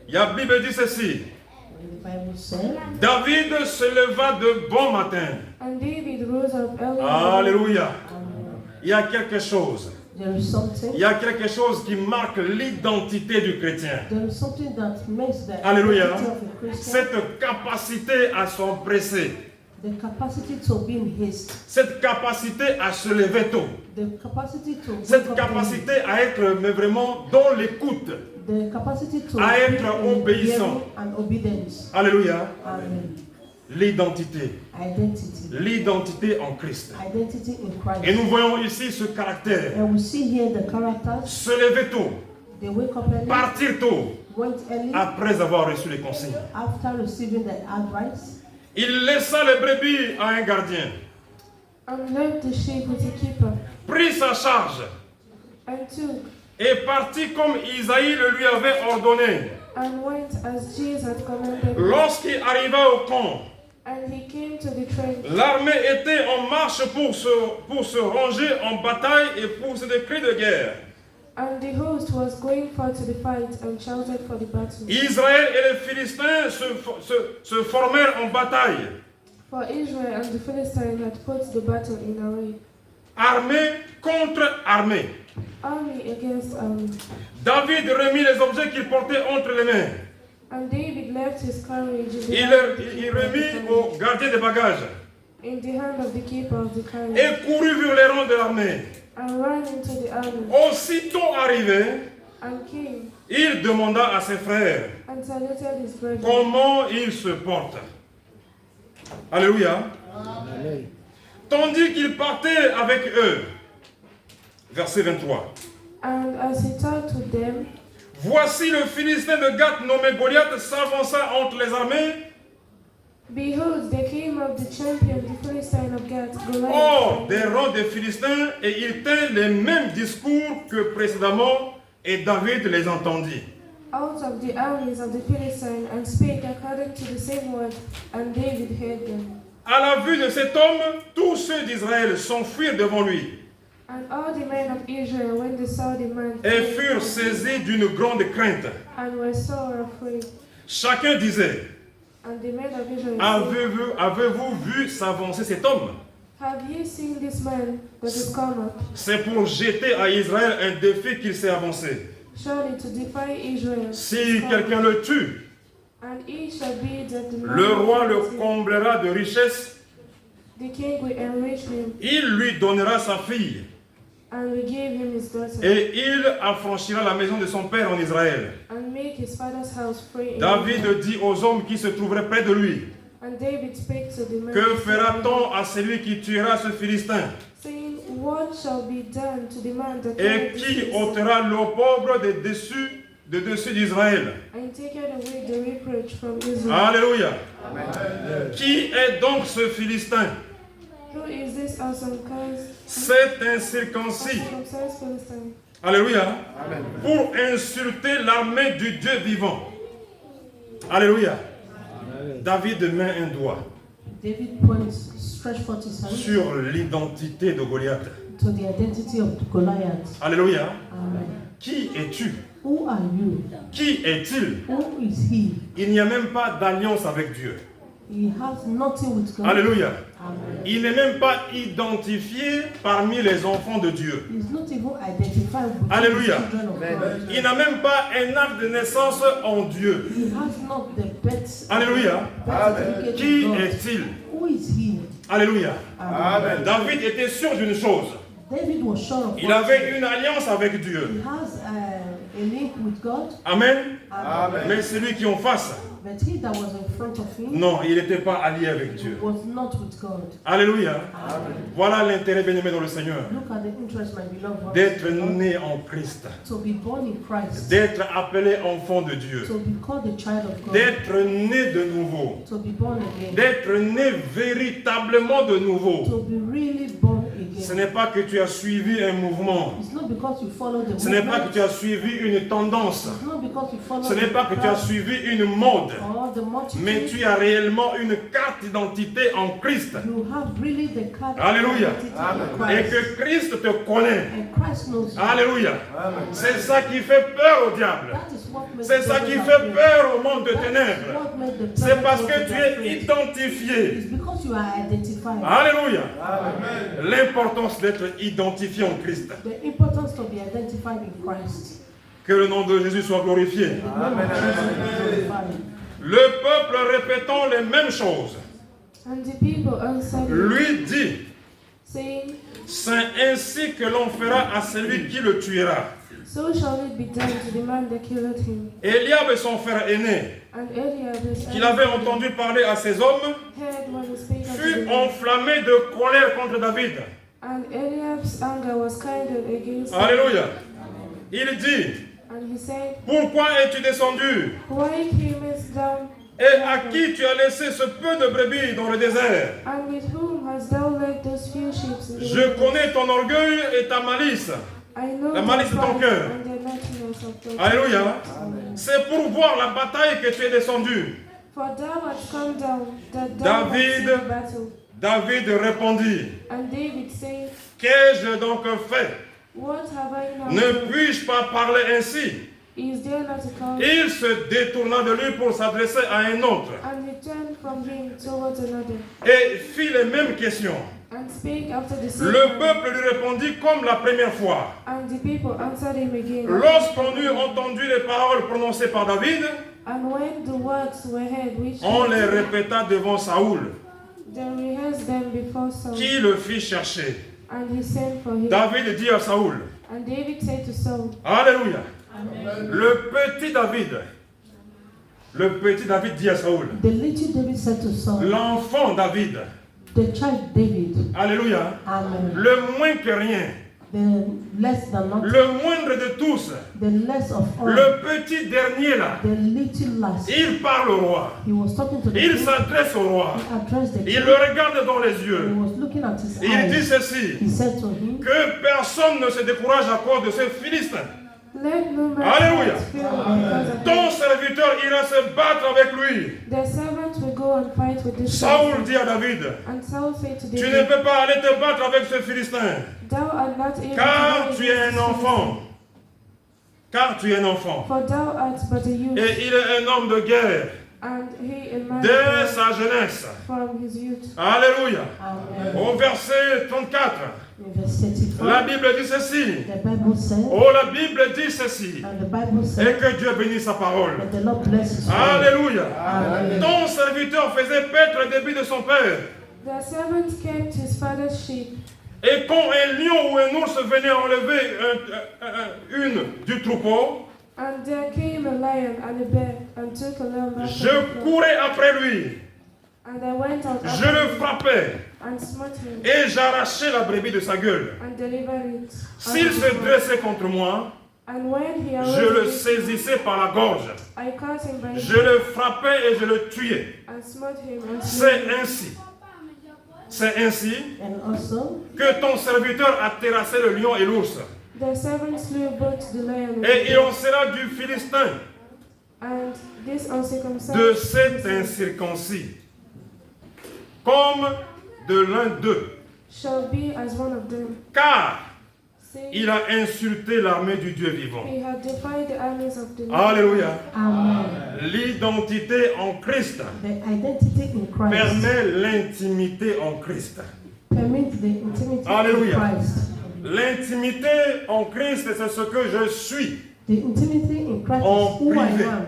La Bible dit ceci, and the Bible said, David se leva de bon matin. And David rose up early. Alléluia. Amen. Il y a quelque chose. There is something. Il y a quelque chose qui marque l'identité du chrétien. There is something that makes the Alléluia. identity of a Christian, Cette capacité à s'empresser. the capacity to be in haste, Cette capacité à se lever tôt. the capacity to Cette wake up capacité à être mais vraiment dans l'écoute. early, the capacity to à être be in obéissant. hearing and obedience. Alléluia. Amen. L'identité. Identity. L'identité en Christ. Identity in Christ. Et nous voyons ici ce caractère. And we see here the characters. Se lever tôt. They wake up early, Partir tôt. went early Après avoir reçu les consignes. after receiving the advice. Il laissa les brebis à un gardien. And left the sheep with a keeper, Prit sa charge. and took, Et partit comme Isaïe le lui avait ordonné. and went as Jesus had commanded. Lorsqu'il arriva au camp, And he came to the trench, l'armée était en marche pour se ranger en bataille et pousser des cris de guerre. and the host was going forth to the fight, and shouted for the battle. Israël et les Philistins se formèrent en bataille. For Israel and the Philistines had put the battle in array, Armée contre armée. army against army. David remit les objets qu'il portait entre les mains. And David left his courage in the Il remit au gardien des bagages hand of the keeper of the carriage, et courut vers les rangs de l'armée. and ran into the army, Aussitôt arrivé, and came il demanda à ses frères and saluted his brethren. comment ils se portent. Alléluia. Tandis qu'il partait avec eux. Verset 23. And as he talked with them, Voici le Philistin de Gath nommé Goliath s'avança entre les armées. behold, there came up the champion, the Philistine of Gath, Hors Goliath, des rangs des Philistins, et il tint les mêmes discours que précédemment, et David les entendit. out of the armies of the Philistines, and spake according to the same word, and David heard them. À la vue de cet homme, tous ceux d'Israël s'enfuirent devant lui And all the men of Israel, when they saw the man, et furent saisis d'une grande crainte. and were sore afraid. Chacun disait, And the men of Israel said, avez-vous vu s'avancer cet homme? Have ye seen this man that is come up? C'est pour jeter à Israël un défi qu'il s'est avancé. Surely to defy Israel. Si is come. quelqu'un le tue, And it shall be that the man le roi le that is- comblera de richesses, the king will enrich him, il lui donnera sa fille, and will give him his daughter, et il affranchira la maison de son père en Israël. and make his father's house free. in David Israel. dit aux hommes qui se trouveraient près de lui, And David spake to the man, que fera-t-on à celui qui tuera ce Philistin? saying, What shall be done to the man that Et killed this qui Philistine, ôtera l'opprobre de dessus d'Israël? and taketh away the reproach from Israel? Alléluia. Qui est donc ce Philistin? Who is this awesome C'est incirconcis. circumcised Philistine? Alléluia. Pour insulter l'armée du Dieu vivant. Alléluia. David met un doigt David stretched forth his hand sur l'identité de Goliath. to the identity of Goliath. Alléluia. Amen. Qui es-tu? Who are you? Qui est-il? Who is he? Il n'y a même pas d'alliance avec Dieu. He has nothing with God. Alléluia. Amen. Il n'est même pas identifié parmi les enfants de Dieu. He's not even identified with Alléluia. the children of God. Il n'a même pas un acte de naissance en Dieu. He has not the birth. Alléluia. birth certificate Qui of God. est-il? Who is he? Alléluia. Amen. David était sûr d'une chose. David was sure of Il one avait thing. une alliance avec Dieu. He has a link with God. Amen. Amen. Mais celui qui en face, But he that was in front of him non, il n'était pas allié avec Dieu. was not with God. Alléluia. Amen. Voilà l'intérêt bien-aimé dans le Seigneur. Look at the interest, my beloved ones. D'être né en Christ. To be born in Christ. D'être appelé enfant de Dieu. To be called a child of God. D'être né de nouveau. To be born again. D'être né véritablement de nouveau. To be really born Ce again. n'est pas que tu as suivi un mouvement. It's not because you follow the Ce n'est pas que movement. tu as suivi une tendance. It's not because you follow Ce n'est the pas que tu as crowd suivi une mode. or the multitude. Mais tu as réellement une carte d'identité en Christ. You have really the card Alléluia. identity in Et Christ. que Christ te connaît. And Christ knows you. Alléluia. C'est ça qui fait peur au diable. That is what makes C'est the ça devil qui afraid. fait peur au monde de That is ténèbres. what makes the C'est parce devil que tu es afraid. identifié. It's because you are identified. Alléluia. L'importance d'être identifié en Christ. The importance to be identified in Christ. Que le nom de Jésus soit glorifié. The name of Jesus is glorified. Le peuple répétant les mêmes choses And the people answered him, lui dit, saying, c'est ainsi que l'on fera à celui qui le tuera. So shall it be done to the man that killed him. Eliab et son frère aîné, And Eliab, his qu'il avait elder entendu parler à ces hommes, heard when he spake unto fut the man. enflammé de colère contre David. And Eliab's anger was kindled against him. Alléluia. Il dit, And he said, pourquoi es-tu descendu? Why camest thou? Et à qui tu as laissé ce peu de brebis dans le désert? And with whom hast thou left those few sheep in the Je wilderness? connais ton orgueil et ta malice. I know la thy malice de ton pride cœur. and the naughtiness of thy Alléluia. Amen. C'est pour voir la bataille que tu es descendu. For thou hast come down, that thou David. hast seen the battle. David répondit, And David said, qu'ai-je donc fait? What have I now Ne done? puis-je pas parler ainsi? Is there not a call? Il se détourna de lui pour s'adresser à un autre. And he turned from him towards another, et fit les mêmes questions. and spake after the same Le manner. peuple lui répondit comme la première fois. And the people answered him again. Lorsqu'on eut entendu les paroles prononcées par David, And when the words were heard, which on les répéta devant Saoul, they rehearsed them before Saul, qui le fit chercher. and he sent for him. David dit à Saoul, And David said to Saul, Alléluia, le petit David dit à Saoul, The little David said to Saul, l'enfant David, the child David, Alléluia, Amen, le moins que rien, the less than not, le moindre de tous, the less of all, le petit dernier là, the little last. il parle au roi, He was talking to the il king, s'adresse au roi, he addressed the il king, le regarde dans les he yeux, was looking at his il dit eyes. ceci, He said to him, que personne ne se décourage à cause de ces Philistins. Let no man Alléluia. fear because of Ton them. serviteur ira se battre avec lui. Their servant will go and fight with this Saoul person. dit à David, And Saul said to tu ne David, peux pas aller te battre avec ce Philistin, Thou art not able car to tu go es against un this enfant. Car tu es un enfant. For thou art but a youth, Et il est un homme de guerre and he a man dès sa jeunesse. from his youth. Alléluia. Amen. Au verset 34, In verse 34, la Bible dit ceci. the Bible said, Oh, la Bible dit ceci. and the Bible Et said, que Dieu bénisse sa parole. that the Lord bless his word. Alléluia. Amen. Ton serviteur faisait paître les débits de son père. Their servant kept his father's sheep, Et quand un lion ou un ours venait enlever une du troupeau, and there came a lion and a bear, and took a lamb after je the flock. courais après lui, And I went out je after le him, frappais and smote him, et j'arrachais la brebis de sa gueule. and delivered it. S'il unto se him. dressait contre moi, And when he je le arose, saisissais par la gorge, I caught him by the je le frappais et je le tuais. and smote him and slew him. C'est ainsi And also, que ton serviteur a terrassé le lion et l'ours. The servant slew both the lion and Et the il en bear, sera du Philistin, and this uncircumcised de cet person incirconcis, comme de l'un d'eux. shall be as one of them. Car Saying, il a insulté l'armée du Dieu vivant. he had defied the armies of the Lord. Alléluia. Amen. L'identité en Christ The identity in Christ permet l'intimité en Christ. permits the intimacy Alléluia. in Christ. L'intimité en Christ, c'est ce que je suis. The intimacy in Christ En is who I privé. am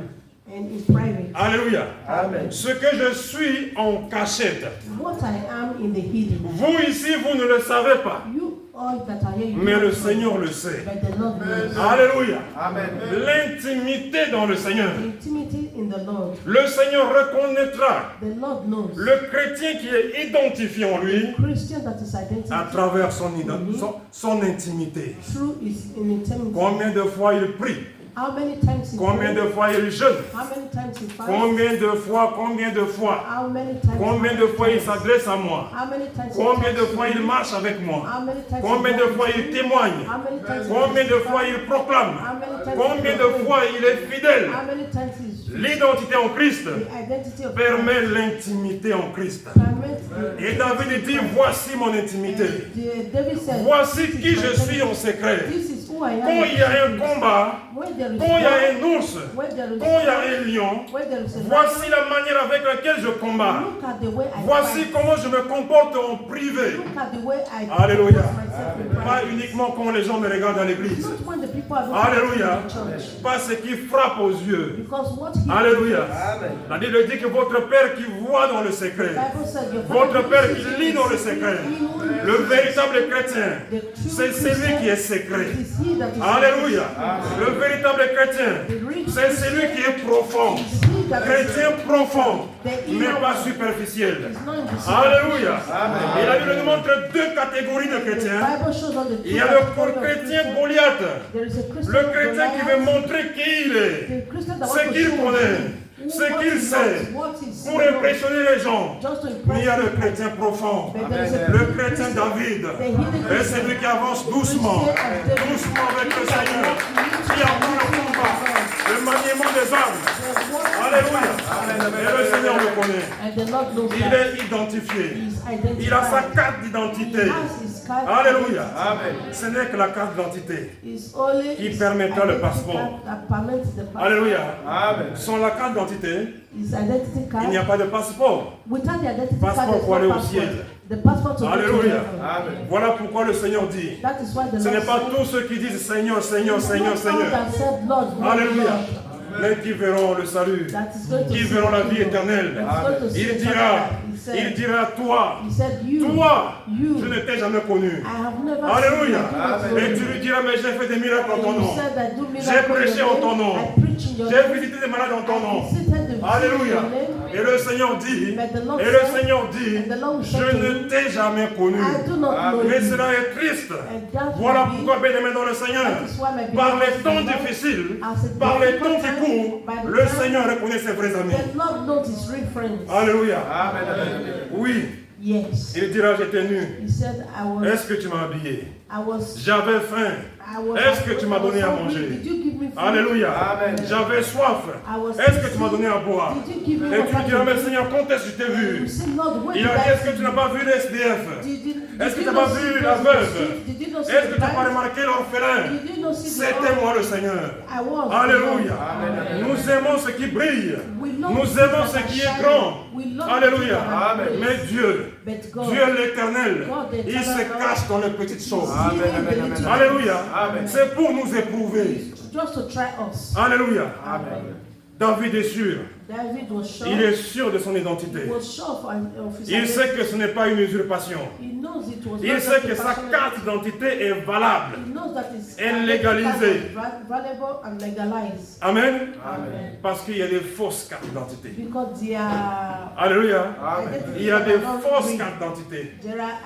and in private. Alléluia. Amen. Ce que je suis en cachette. What I am in the hidden. Vous ici, vous ne le savez pas. You all that are here, you Mais don't le know, Seigneur le sait. but the Lord knows. Alléluia. Amen. L'intimité dans le Seigneur. The intimacy in the Lord. Le Seigneur reconnaîtra The Lord knows. le chrétien qui est identifié en lui Christian that is identity à travers son intimité. through his intimacy. Combien de fois il prie? How many times he Combien de prays? fois il jeûne? How many times he fasts? Combien de fois? How many times? Combien de fois il s'adresse à moi? How many times? he Combien de talks fois to il me? marche avec moi? How many times? Combien he de walks fois with il me? témoigne? How many times? he Combien de testifies? fois il proclame? How many times? Combien he de prays? fois il est fidèle? How many times he's L'identité en Christ the identity of permet l'intimité en Christ. permits the- Et David dit, voici mon intimité. David said, Voici "This qui is je my suis en secret. This is who I am. Quand il y a un combat, When there is quand il y a war, un ours, when there is quand il y a war, un lion, when there is a voici lion, la manière avec laquelle je combats. look at the way I Voici fight. comment je me comporte en privé. Look at the way I Alléluia. compose myself in Pas private. uniquement quand les gens me regardent à l'église. Not when the people are looking at Alléluia. me in church. Pas ce qui frappe aux yeux. Because what he Alléluia. Amen. La Bible dit que votre Père qui voit dans le secret, Bible said, your votre Father Père sees qui you lit in dans le secret. secret, He who knows le véritable chrétien, the true c'est celui Christian qui est secret. is he that is Alléluia. Le véritable chrétien, the real c'est celui qui est profond. is he that is Chrétien profond, the mais inner pas one. superficiel. Is not in the secret. Alléluia. Et la Bible nous montre deux catégories de The chrétiens. Bible shows us the Il y true a le category of chrétien Christian. Goliath, There is a Christian le chrétien qui veut Goliath, montrer qui il est, the Christian that ce wants to qu'il show connaît, who- ce what qu'il he sait, knows, what he sees, pour impressionner les gens. just to Mais il y a le impress chrétien profond, But there is a le chrétien David, et celui qui avance doucement, doucement avec le Seigneur, qui a pris le combat, le maniement des armes. Alléluia. Et le Seigneur le connaît. And the Lord knows Il that. est identifié. He is Il a sa identified. carte He d'identité. has his card Alléluia. Amen. Ce n'est que la carte d'identité is only qui his permettra le identity passeport. card that permits the passport. Alléluia. Amen. Sans la carte d'identité, His identity il n'y a card. pas de passeport. Without the identity Passeport card, pour aller there's au no passport. ciel. The passport to go to Alléluia. heaven. Amen. Voilà pourquoi le Seigneur dit, That is why the ce n'est Lord pas said, tous ceux qui disent Seigneur, Seigneur, Seigneur, not all Seigneur, that said, Lord, Lord, Alléluia, Lord, mais qui verront le salut, that is going to qui see verront la the vie kingdom. éternelle. That's going to see Il the dira, kingdom. il dira, toi, He said, you, toi, you, je ne t'ai jamais connu. I have never Alléluia. seen Et you. tu lui diras, mais j'ai fait des miracles en ton And nom. you said that do J'ai miracles in prêché your en ton name. nom. I preach in your J'ai name. visité des malades en ton nom. I visited the Alléluia. in your name. Et le Seigneur dit, But the Lord et le said, Seigneur dit, and the Lord je said to ne him, t'ai jamais connu. I do not know Mais you. cela est triste. And that Voilà will be- pourquoi, bien-aimé dans le Seigneur, that is why my par les beloved temps Lord, difficiles, as a par les difficult temps qui time, courent, by the le time Seigneur reconnaît ses vrais amis. the Lord knows his real friends. Alléluia. Amen. Amen. Oui, Yes. il dira, j'étais nu. He said, Est-ce que tu m'as habillé? I was J'avais faim. Est-ce que tu m'as donné à manger? Did you give me food? Alléluia. Amen. J'avais soif. Est-ce que tu m'as donné à boire? Did you give me Et tu water lui diras, to mais drink? Seigneur, quand est-ce que je t'ai vu? You say, Lord, when Il did a dit, I est-ce que see tu n'as pas vu les SDF? Est-ce que tu n'as pas vu la veuve? Did you not see Est-ce que the tu n'as pas blind? remarqué l'orphelin? Did you not see the C'était orphan? moi le Seigneur. I was. Alléluia. Amen. Nous aimons ce qui brille. We love Nous the aimons things ce that qui are est shining. grand. We love Alléluia. the things that are Amen. great. Mais Dieu, But God, Dieu l'éternel, God, the il se eternal, cache dans les petites choses. Amen, amen, amen. Alléluia. Amen. C'est pour nous éprouver. just to try us. Alléluia. Amen. David est sûr. David was sure. Il est sûr de son identité. He was sure of his Il sait identity. que ce n'est pas une usurpation. He knows it was Il not sait just a que sa personal- carte d'identité est valable. He knows that his est identity légalisée. card was valuable and legalized. Amen. Amen. Parce qu'il y a des fausses cartes d'identité. Because there are Alléluia. Amen. Il y a des fausses cartes d'identité. There are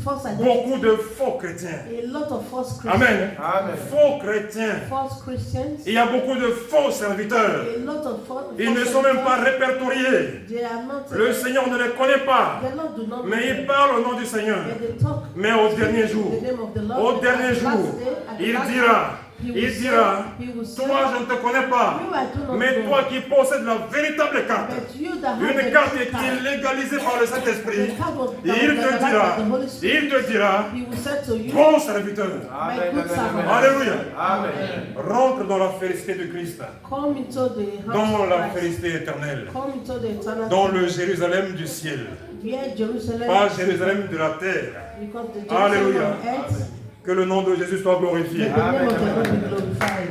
false identity. Beaucoup de faux chrétiens. A lot of false Christians. Amen. Amen. Faux chrétiens. False Christians. Il y a beaucoup de faux serviteurs. A lot of Ils ne sont même pas répertoriés. They are not. Le Seigneur ne les connaît pas. The Lord do not. Mais ils parlent au nom du Seigneur. But they talk. Mais au dernier jour, The name of the Lord. au At dernier the jour, last day, at the il last dira, day, he will il say- dira, he will say, toi je ne te connais pas, You I do not mais know. toi qui possèdes la véritable carte, But you that have une the carte card, qui est légalisée par le Saint-Esprit, the card was il te legalized dira, by the Holy Spirit, il te dira, he will say to you, bon serviteur, Amen. good servant. Alléluia, Amen. rentre dans la félicité de Christ, come into the house dans of la Christ. félicité éternelle, Come into the eternal dans le Jérusalem du ciel, Via Jerusalem, pas Jérusalem de la terre. because the Jerusalem Alléluia. on earth, Que le nom de Jésus soit glorifié. let the name of the Lord be glorified.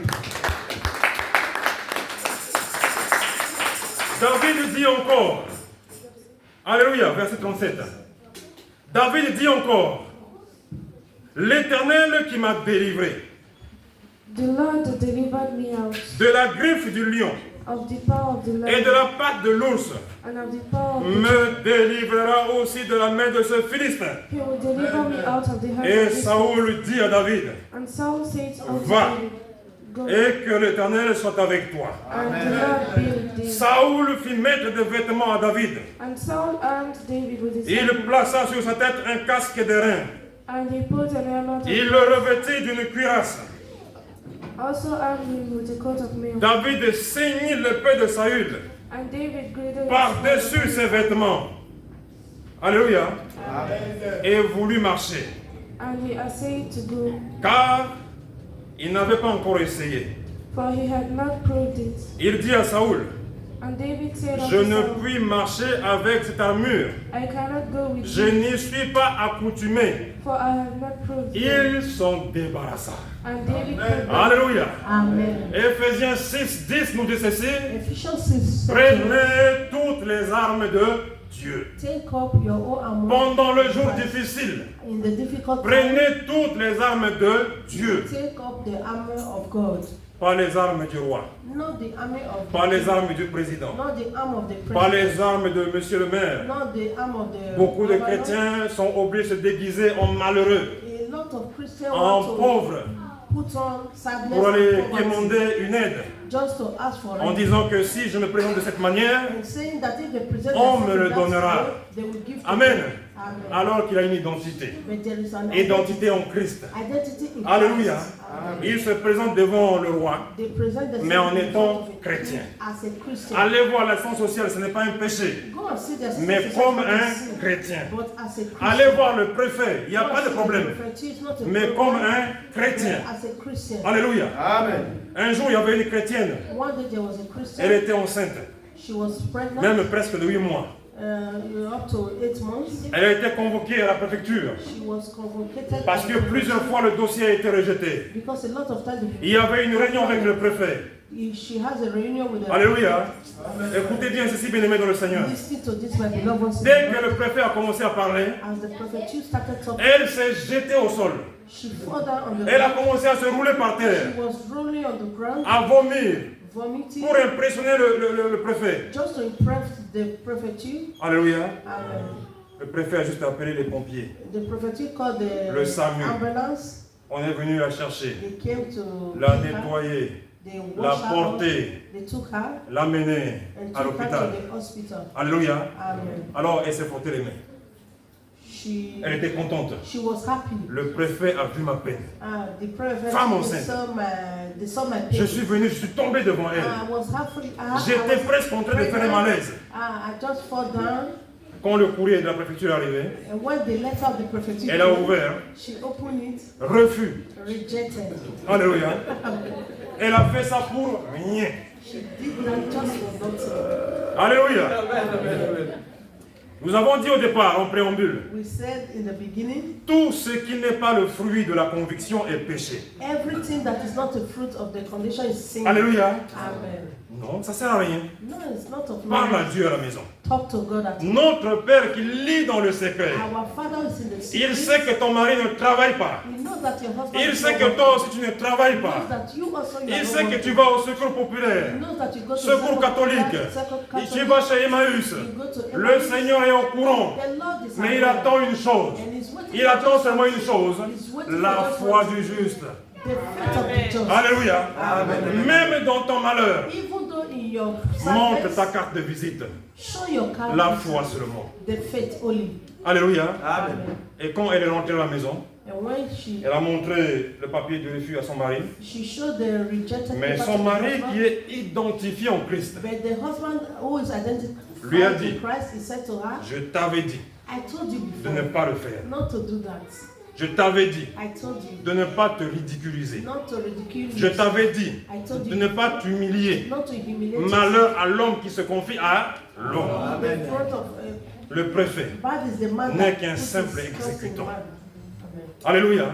David dit encore, Alléluia, verset 37. David dit encore, l'Éternel qui m'a délivré The Lord delivered me out de la griffe du lion of the power of the et de lion la patte de l'ours and of the power of the me délivrera aussi de la main de ce Philistin. He will deliver me out of the hand Et of this Saoul dit à David, And Saul said unto Va. David, Go, et que l'Éternel soit avec toi. and the Lord be with thee. Saoul fit mettre des vêtements à David. And Saul armed David with his Il helmet, plaça sur sa tête un casque d'airain. and he put an helmet Il on le him. revêtit d'une cuirasse. Also armed him with a coat of mail. David ceignit l'épée de Saül And David girded his par-dessus ses vêtements. Alléluia. Et voulut marcher. and he essayed to go, Car il n'avait pas encore essayé. for he had not proved it. Il dit à Saül, And David said je unto ne Saul, puis marcher avec cette armure. I cannot go with Je you, n'y suis pas accoutumé. for I have not proved it. Il s'en débarrassa. And David said, Alléluia. Amen. Éphésiens 6, 10 nous dit ceci. Ephesians 6 says, Prenez toutes les armes de Dieu. take up your own armor Pendant le jour difficile, in the difficult time. prenez toutes les armes de Dieu. Take up the armor of God, Pas les armes du roi, not the armor of pas les armes du président, not the arm of the pas president, les armes de monsieur le maire. not the arm of the Beaucoup de governor. chrétiens sont obligés de se déguiser en malheureux, A lot of Christians en want to pauvres, put on sadness pour aller and poverty demander une aide, just to ask for en it. disant que si je me présente de cette manière, And saying that if they present on themselves me le in that donnera. way, they will give to Amen. them. Amen. alors qu'il a une identité. But there is an Identité en Christ. identity in Alléluia. Christ. Amen. Il se présente devant le roi, They present the mais en same étant in front of a chrétien. king as a Christian. Allez voir l'action sociale, ce n'est pas un péché, Go and see the mais situation comme as a un sin, chrétien. but as a Christian. Allez voir le préfet, il n'y a Go pas and de see problème, the prophet, he is not a mais prophet, comme un chrétien. but as a Christian. Alléluia. Amen. Un jour, il y avait une chrétienne, One day there was a Christian. elle était enceinte, She was pregnant. même presque de 8 mois. Up to 8 months. Elle a été convoquée à la préfecture She was convocated parce que plusieurs fois le dossier a été rejeté. because a lot of times Il y avait une réunion avec le préfet. she has a reunion with the Alléluia. Écoutez bien ceci, bien-aimés dans le Seigneur. Listen to this, my beloved ones. Dès que le préfet a commencé à parler, As the prophet started talking, elle s'est jetée au sol. she fell down on the Elle a ground. commencé à se rouler par terre, She was rolling on the ground, à vomir vomiting, pour impressionner le préfet. just to impress the prophet. Alléluia. Amen. Le préfet a juste appelé les pompiers. The prophet called Le the SAMU. ambulance. On est venu la chercher, They came to la pick her. nettoyer, They la washed her up. porter, They took her l'amener and à took her l'hôpital. to the hospital. Alléluia. Amen. Alors elle s'est frottée les mains. Elle était contente. She was happy. Le préfet a vu ma peine. The prophet Femme enceinte. they saw my pain. Je suis venu, je suis tombé devant elle. I was happy. J'étais presque en train de faire un malaise. I just fall down. Quand le courrier de la préfecture est arrivé, And when the letter of the prophet elle a ouvert, she opened it, refus. rejected. Alléluia. Elle a fait ça pour rien. She did that just for nothing. Alléluia. Nous avons dit au départ, en préambule, We said in the beginning, tout ce qui n'est pas le fruit de la conviction est péché. everything that is not a fruit of the condition is sin. Alléluia. Amen. Non, ça ne sert à rien. No, it's not of Parle à man. Dieu à la maison. Talk to God at home. Notre Père qui lit dans le secret, Our Father is in the secret. il sait que ton mari ne travaille pas. He knows that your husband Il is sait not que working. toi aussi tu ne travailles He knows pas. that you also you are Il not sait que working. tu vas au secours He populaire, knows that you go to secours catholique, et tu vas chez Emmaüs. Le Seigneur est au courant, mais il attend une chose. Il attend seulement une chose, la foi du juste. The faith of the just. Alléluia. Même dans ton malheur, Even though in your montre ta sadness, carte de visite. show your character. La foi seulement. The faith only. Alléluia. Amen. Et quand elle est rentrée à la maison, And when she elle a montré le papier de refus à son mari. showed the rejected Mais paper son to the mari husband, qui est identifié en Christ, but the husband who is Lui a identified dit, in Christ, he said to her, je t'avais dit I told you de ne before pas le faire. not to do that. Je t'avais dit I told you de ne pas te ridiculiser. not to ridicule Je you. t'avais dit I told de you ne pas t'humilier. not to humiliate Malheur à l'homme qui se confie à l'homme. you. In front of Le préfet bad is the man n'est that qu'un puts simple his trust in exécutant. man. Alléluia.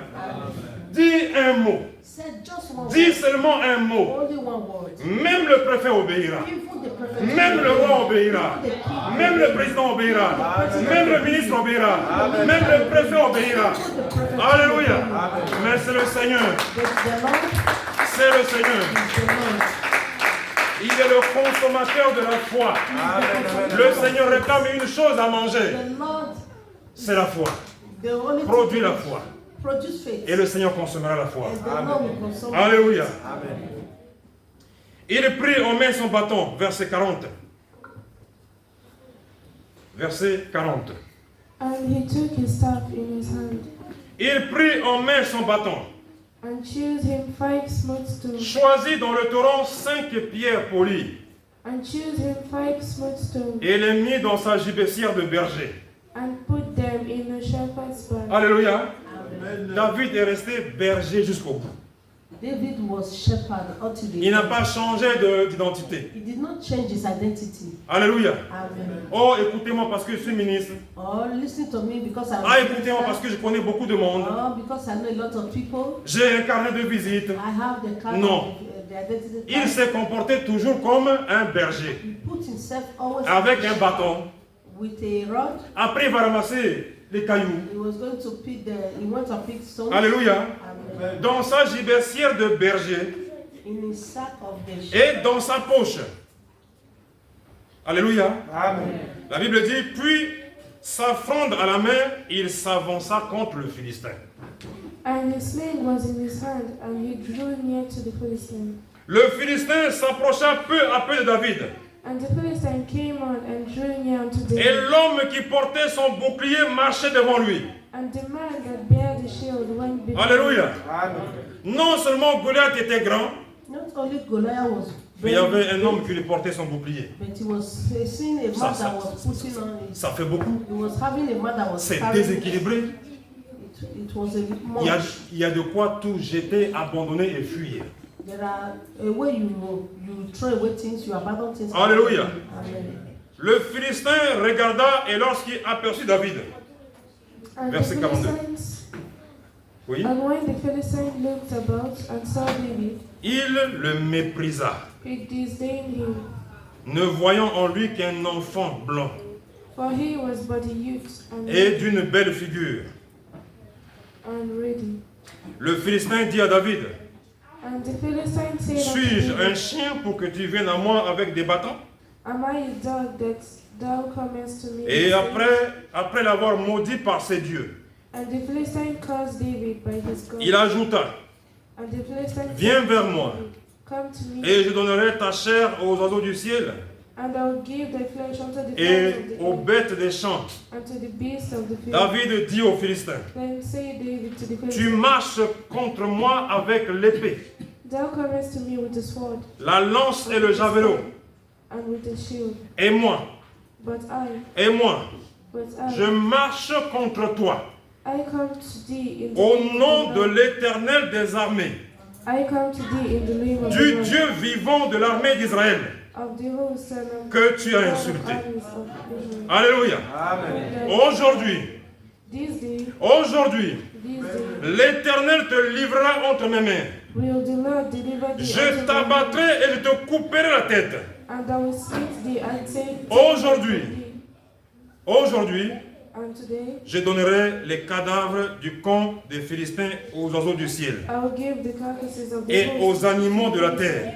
Dis un mot. Said just one Dis word. seulement un mot. Only one word. Même le préfet obéira. Even the prophet, Même le roi obéira. the king, Même le président obéira. Même le ministre obéira. Même le préfet obéira. Alléluia. Mais c'est le Seigneur. the Lord C'est le Seigneur. is the Lord. Il est le consommateur de la foi. Le Seigneur réclame une chose à manger. The Lord, C'est la foi. the only thing Produis la that foi. produce faith. Et le Seigneur consommera la foi. And the Lord will console. Alléluia. Il prit en main son bâton, verset 40. Verset 40. And he took his staff in his hand, Il prit en main son bâton, and chose him 5 smooth stones, choisit dans le torrent 5 pierres polies, and chose him 5 smooth stones, et les mit dans sa gibecière de berger. and put them in a shepherd's bag. Alléluia. Amen. David est resté berger jusqu'au bout. David was shepherd until the Il n'a end. pas changé d'identité. He did not change his identity. Alléluia. Amen. Oh, écoutez-moi parce que je suis ministre. Oh, listen to me because I'm Ah, écoutez-moi parce que je connais beaucoup de monde. Oh, because I know a lot of people. J'ai un carnet de visite. I have the card Non. of the identity Il card. s'est comporté toujours comme un berger, He put himself always avec un bâton. with a rod. Après, il va ramasser les cailloux. He was going to pick he went to pick stones. Alléluia. Amen. Dans sa gibecière de berger In his sack of the sheep. et dans sa poche. Alléluia. Amen. La Bible dit, puis, sa fronde à la main, il s'avança contre le Philistin. And his sling was in his hand, and he drew near to the Philistine. Le Philistin s'approcha peu à peu de David. And the Philistine came on and drew near to Et David. l'homme qui portait son bouclier marchait devant lui. And the man that bare the shield went before. Alléluia. Amen. Non seulement Goliath était grand, Not only Goliath was mais il y very avait un big, homme qui lui portait son bouclier. but he was facing a man that was putting on it. Ça fait beaucoup. He was having a man that was C'est carrying it. déséquilibré. It was a Il y, a, much. il y a de quoi tout jeter, abandonner et fuir. There are a way you throw away things, you abandon things. Alléluia. Amen. Le Philistin regarda et lorsqu'il aperçut David, And the Verset 42. Philistines, oui, and when the Philistine looked about and saw David, il le méprisa, he disdained him, ne voyant en lui qu'un enfant blanc for he was but a youth et d'une belle figure. and ready. Le Philistin dit à David, And the Philistine said unto suis-je un David, chien pour que tu viennes à moi avec des bâtons? Am I a dog that thou comest to me? Et with sticks? après l'avoir maudit par ses dieux, And the Philistine cursed David by his God. il ajouta, And the Philistine viens said vers to moi, David, Come to me, et je donnerai ta chair aux oiseaux du ciel and I will give thy flesh unto the et fowls of the aux air, bêtes des champs. unto the beasts of the field. David dit aux Philistins, Then say David to the tu Philistine, marches contre moi avec l'épée, Thou comest to me with the sword la lance et le javelot, and with the shield, et moi, but I, je marche contre toi. I come to thee in the Au name nom of de the Lord. l'Éternel des armées, I come to thee in the name of the du Lord, Dieu vivant de l'armée d'Israël, of the host and of que tu as God of insulté. armies of Israel. Alléluia. Amen. Aujourd'hui, This day, l'Éternel te livrera entre mes mains. will the Lord deliver thee Je unto thy t'abattrai hand, et je te couperai la tête. and I will smite thee and take Aujourd'hui. thee. Aujourd'hui, And today je donnerai les cadavres du camp des Philistins aux oiseaux du ciel I will give the carcasses of the et host aux animaux de la terre.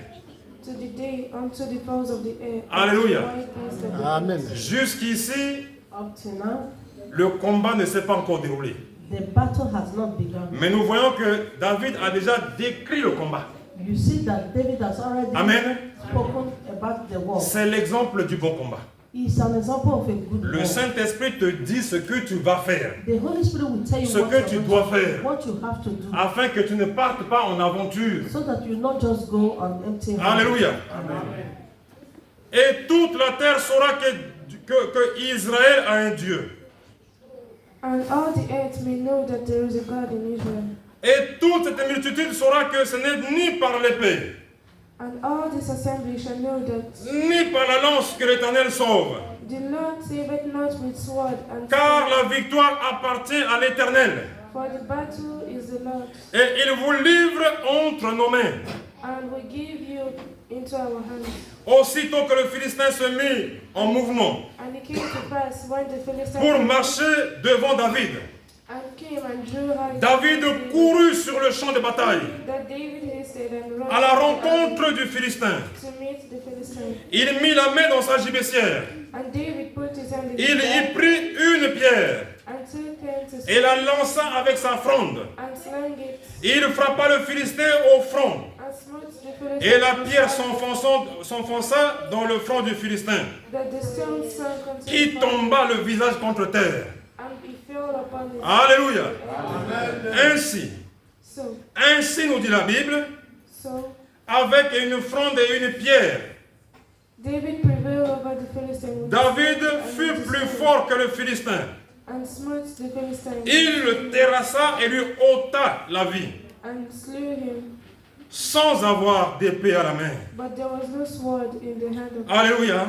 to the day unto the fowls of the air. Alléluia. and to the wild beasts of the Amen. Jusqu'ici, Up to now, le combat ne s'est pas encore déroulé. the battle has not begun. Mais nous voyons que David a déjà décrit le combat. You see that David has already Amen. spoken about the war. C'est l'exemple du bon combat. It's an example of a good Le war. Saint-Esprit te dit ce que tu vas faire, The Holy Spirit will tell you ce what, que tu dois faire, what you have to do, afin que tu ne partes pas en aventure. so that you not just go on empty hands. Alléluia. Et toute la terre saura que Israël a un Dieu. And all the earth may know that there is a God in Israel. Et toute cette multitude saura que ce n'est ni par l'épée, And all this assembly shall know that ni par la lance que l'Éternel sauve. the Lord saveth not with sword and Car sword, la victoire appartient à l'Éternel. for the battle is the Lord's, Et il vous livre entre nos mains. and will give you into our hands. Aussitôt que le Philistin se mit en mouvement And it came to pass when the Philistines pour marcher devant David, and came and drew high David courut sur le champ de bataille that David hasted and ran à la rencontre du Philistin. to meet the Philistine. Il mit la main dans sa gibecière. And David put his hand in Il his y bag prit une pierre and took him to et la lança avec sa fronde. and slang it Il frappa le Philistin au front. and smote the Philistine. Et la with the pierre sword, s'enfonça dans le front du Philistin, that the stone sunk unto qui the ground, tomba le visage contre terre. and he fell upon his Alléluia. head. Ainsi nous dit la Bible, So avec une fronde et une pierre. David prevailed over the Philistine with David the sword and fut with the plus sword, fort que le Philistin. and smote the Philistine Il le terrassa et lui ôta la vie, and slew him, sans avoir d'épée à la main. but there was no sword in the hand of Alléluia.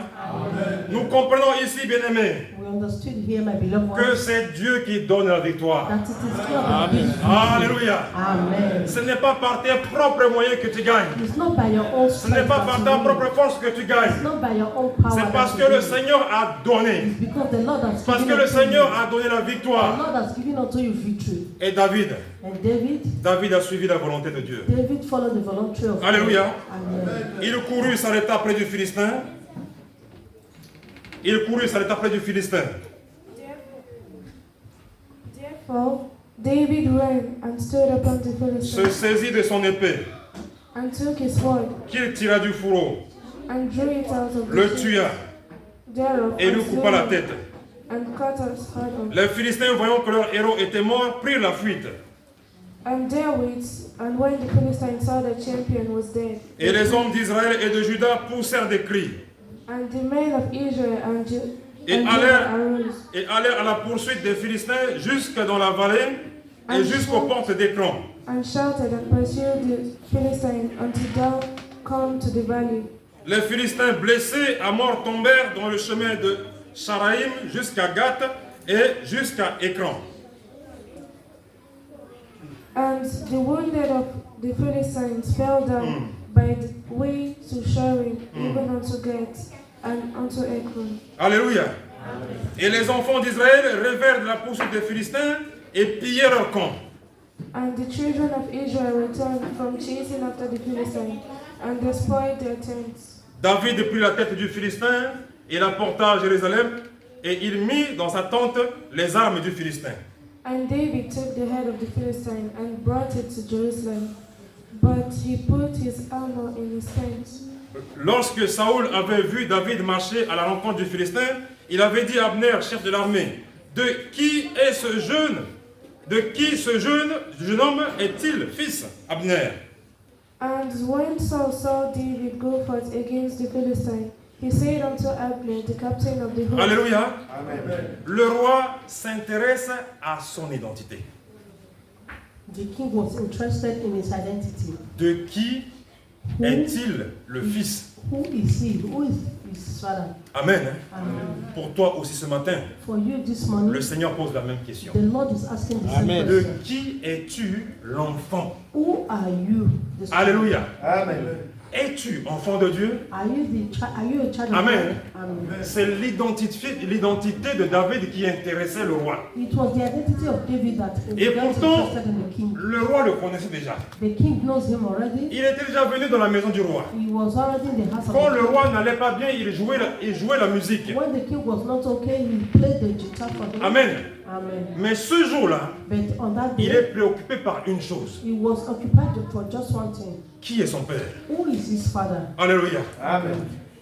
Nous comprenons ici, bien-aimés, We understood here, my beloved que ones, c'est Dieu qui donne la victoire. that it is God that gives victory. Alléluia. Amen. Ce n'est pas par tes propres moyens que tu gagnes. It's not by your own Ce n'est strength pas that par you ta win. propre force que tu It's gagnes. not by your own power C'est parce that que you le win. Seigneur a donné. It's because the Lord has Parce que given le it to Seigneur you. a donné la The victoire. Lord has given unto you victory. Et David And a suivi la volonté de Dieu. David followed the voluntary of God. Alléluia. Amen. Il courut, s'arrêta près du Philistin. Therefore, David ran and stood upon the Se Philistine, saisit de son épée, and took his sword, qu'il tira du fourreau, and drew it out of le the sheep tua thereof, et lui and coupa la slew him, tête. and cut his heart off. Les Philistins, voyant que leur héros était mort, prirent la fuite. And therewith, and when the Philistines saw the champion was dead, Et les hommes d'Israël et de Juda poussèrent des cris and the men of Israel and et Judah arose, allèrent à la poursuite des Philistins jusque dans la vallée et jusqu'aux portes d'Écran. and shouted and pursued the Philistines until thou come to the valley. Les Philistins blessés à mort tombèrent dans le chemin de Sharaïm jusqu'à Gath et jusqu'à Écran. And the wounded of the Philistines fell down by the way to Sharim, even unto Gath and unto Ekron. Alléluia. Et les enfants d'Israël revèrent de la poursuite des Philistins et pillèrent leur camp. And the children of Israel returned from chasing after the Philistines, and despoiled their tents. David prit la tête du Philistin et la porta à Jérusalem et il mit dans sa tente les armes du Philistin. And David took the head of the Philistine and brought it to Jerusalem, but he put his armor in his tent. Lorsque Saoul avait vu David marcher à la rencontre du Philistin, il avait dit à Abner, chef de l'armée, de qui est ce jeune? De qui ce jeune homme est-il, fils? Abner. And when Saul saw David go forth against the Philistine, he said unto Abner, the captain of the host, Alléluia. Amen. Le roi s'intéresse à son identité. The king was interested in his identity. De qui est-il le fils? Who is he? Who is his father? Amen. Amen. Pour toi aussi ce matin, For you this morning, le Seigneur pose la même question. the Lord is asking the same Amen. De question. qui es-tu l'enfant? Who are you? This Alléluia. Amen. Es-tu enfant de Dieu? Are you are you a child of Amen. God? Amen. C'est l'identité de David qui intéressait le roi. It was the identity of David that Et got pourtant, interested in the king. le roi le connaissait déjà. The king knows him already. Il était déjà venu dans la maison du roi. He was already in the house of Quand the le king. roi n'allait pas bien, il jouait la musique. When the king was not okay, he played the guitar for him. Amen. Amen. Mais ce jour-là, But on that il day, est préoccupé par une chose. he was occupied for just one thing. Qui est son père? Who is his father? Alléluia. Amen.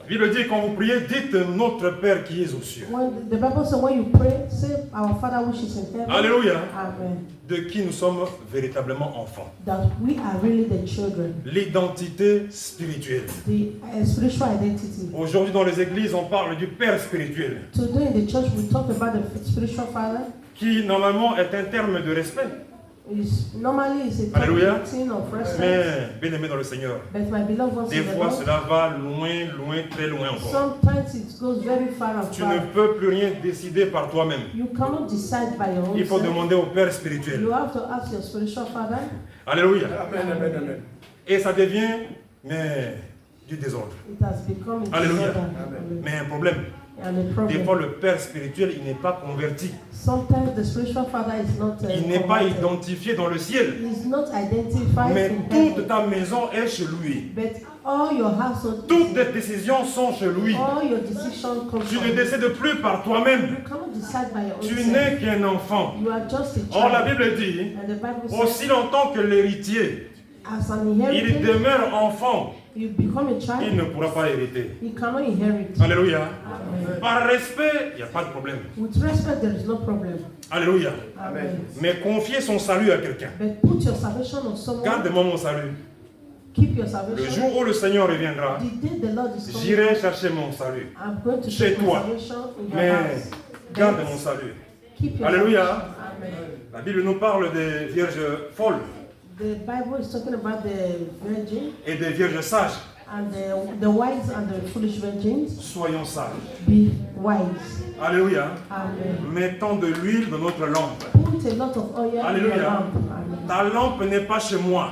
La Bible dit quand vous priez, dites notre Père qui est aux cieux. When the Bible says when you pray, say our Father which is in heaven. Alléluia. Amen. De qui nous sommes véritablement enfants. That we are really the children. L'identité spirituelle. The spiritual identity. Aujourd'hui dans les églises, on parle du Père spirituel, Today in the church we talk about the spiritual father. qui normalement est un terme de respect. Normally it's a Alléluia. thing of respect. Mais bien aimé dans le Seigneur, But my beloved ones des in the fois Lord, cela va loin, très loin encore. sometimes it goes very far and Tu far. ne peux plus rien décider par toi-même. You cannot decide by your own Il faut self. demander au Père spirituel. You have to ask your spiritual father. Alléluia. Amen. Amen. Amen. Et ça devient, mais, du désordre. It has become a Alléluia. disorder. Amen. Mais un problème. And a Des problem. fois, le Père spirituel, il n'est pas converti. Sometimes the spiritual father is not Il n'est pas converted. identifié dans le ciel. He is not identified Mais in toute heaven. ta maison est chez lui. But all your household, Toutes tes décisions sont chez lui. all your decisions come Tu from ne him. décides plus par toi-même. You cannot decide by your own Tu self. n'es qu'un enfant. You are just a child. Or, la Bible dit, And the Bible says, aussi longtemps que l'héritier, as an il inheritance, demeure enfant, you become a il child, ne pourra pas hériter. you cannot inherit. Alléluia. Amen. Par respect, il n'y a pas de problème. With respect, there is no problem. Alléluia. Amen. Mais confier son salut à quelqu'un. But put your salvation on someone. Garde-moi mon salut. Keep your Le salvation. jour où le Seigneur reviendra, The day the Lord is coming, j'irai chercher mon salut. I'm going to chez take my toi. salvation in your Mais house. garde mon salut. Keep your Alléluia. salvation. Amen. La Bible nous parle des vierges folles The Bible is talking about the virgin et des vierges sages. and the wise and the foolish virgins. Soyons sages. Be wise. Alléluia. Amen. Mettons de l'huile dans notre lampe. Put a lot of oil in Alléluia. your lamp. Amen. Ta lampe n'est pas chez moi.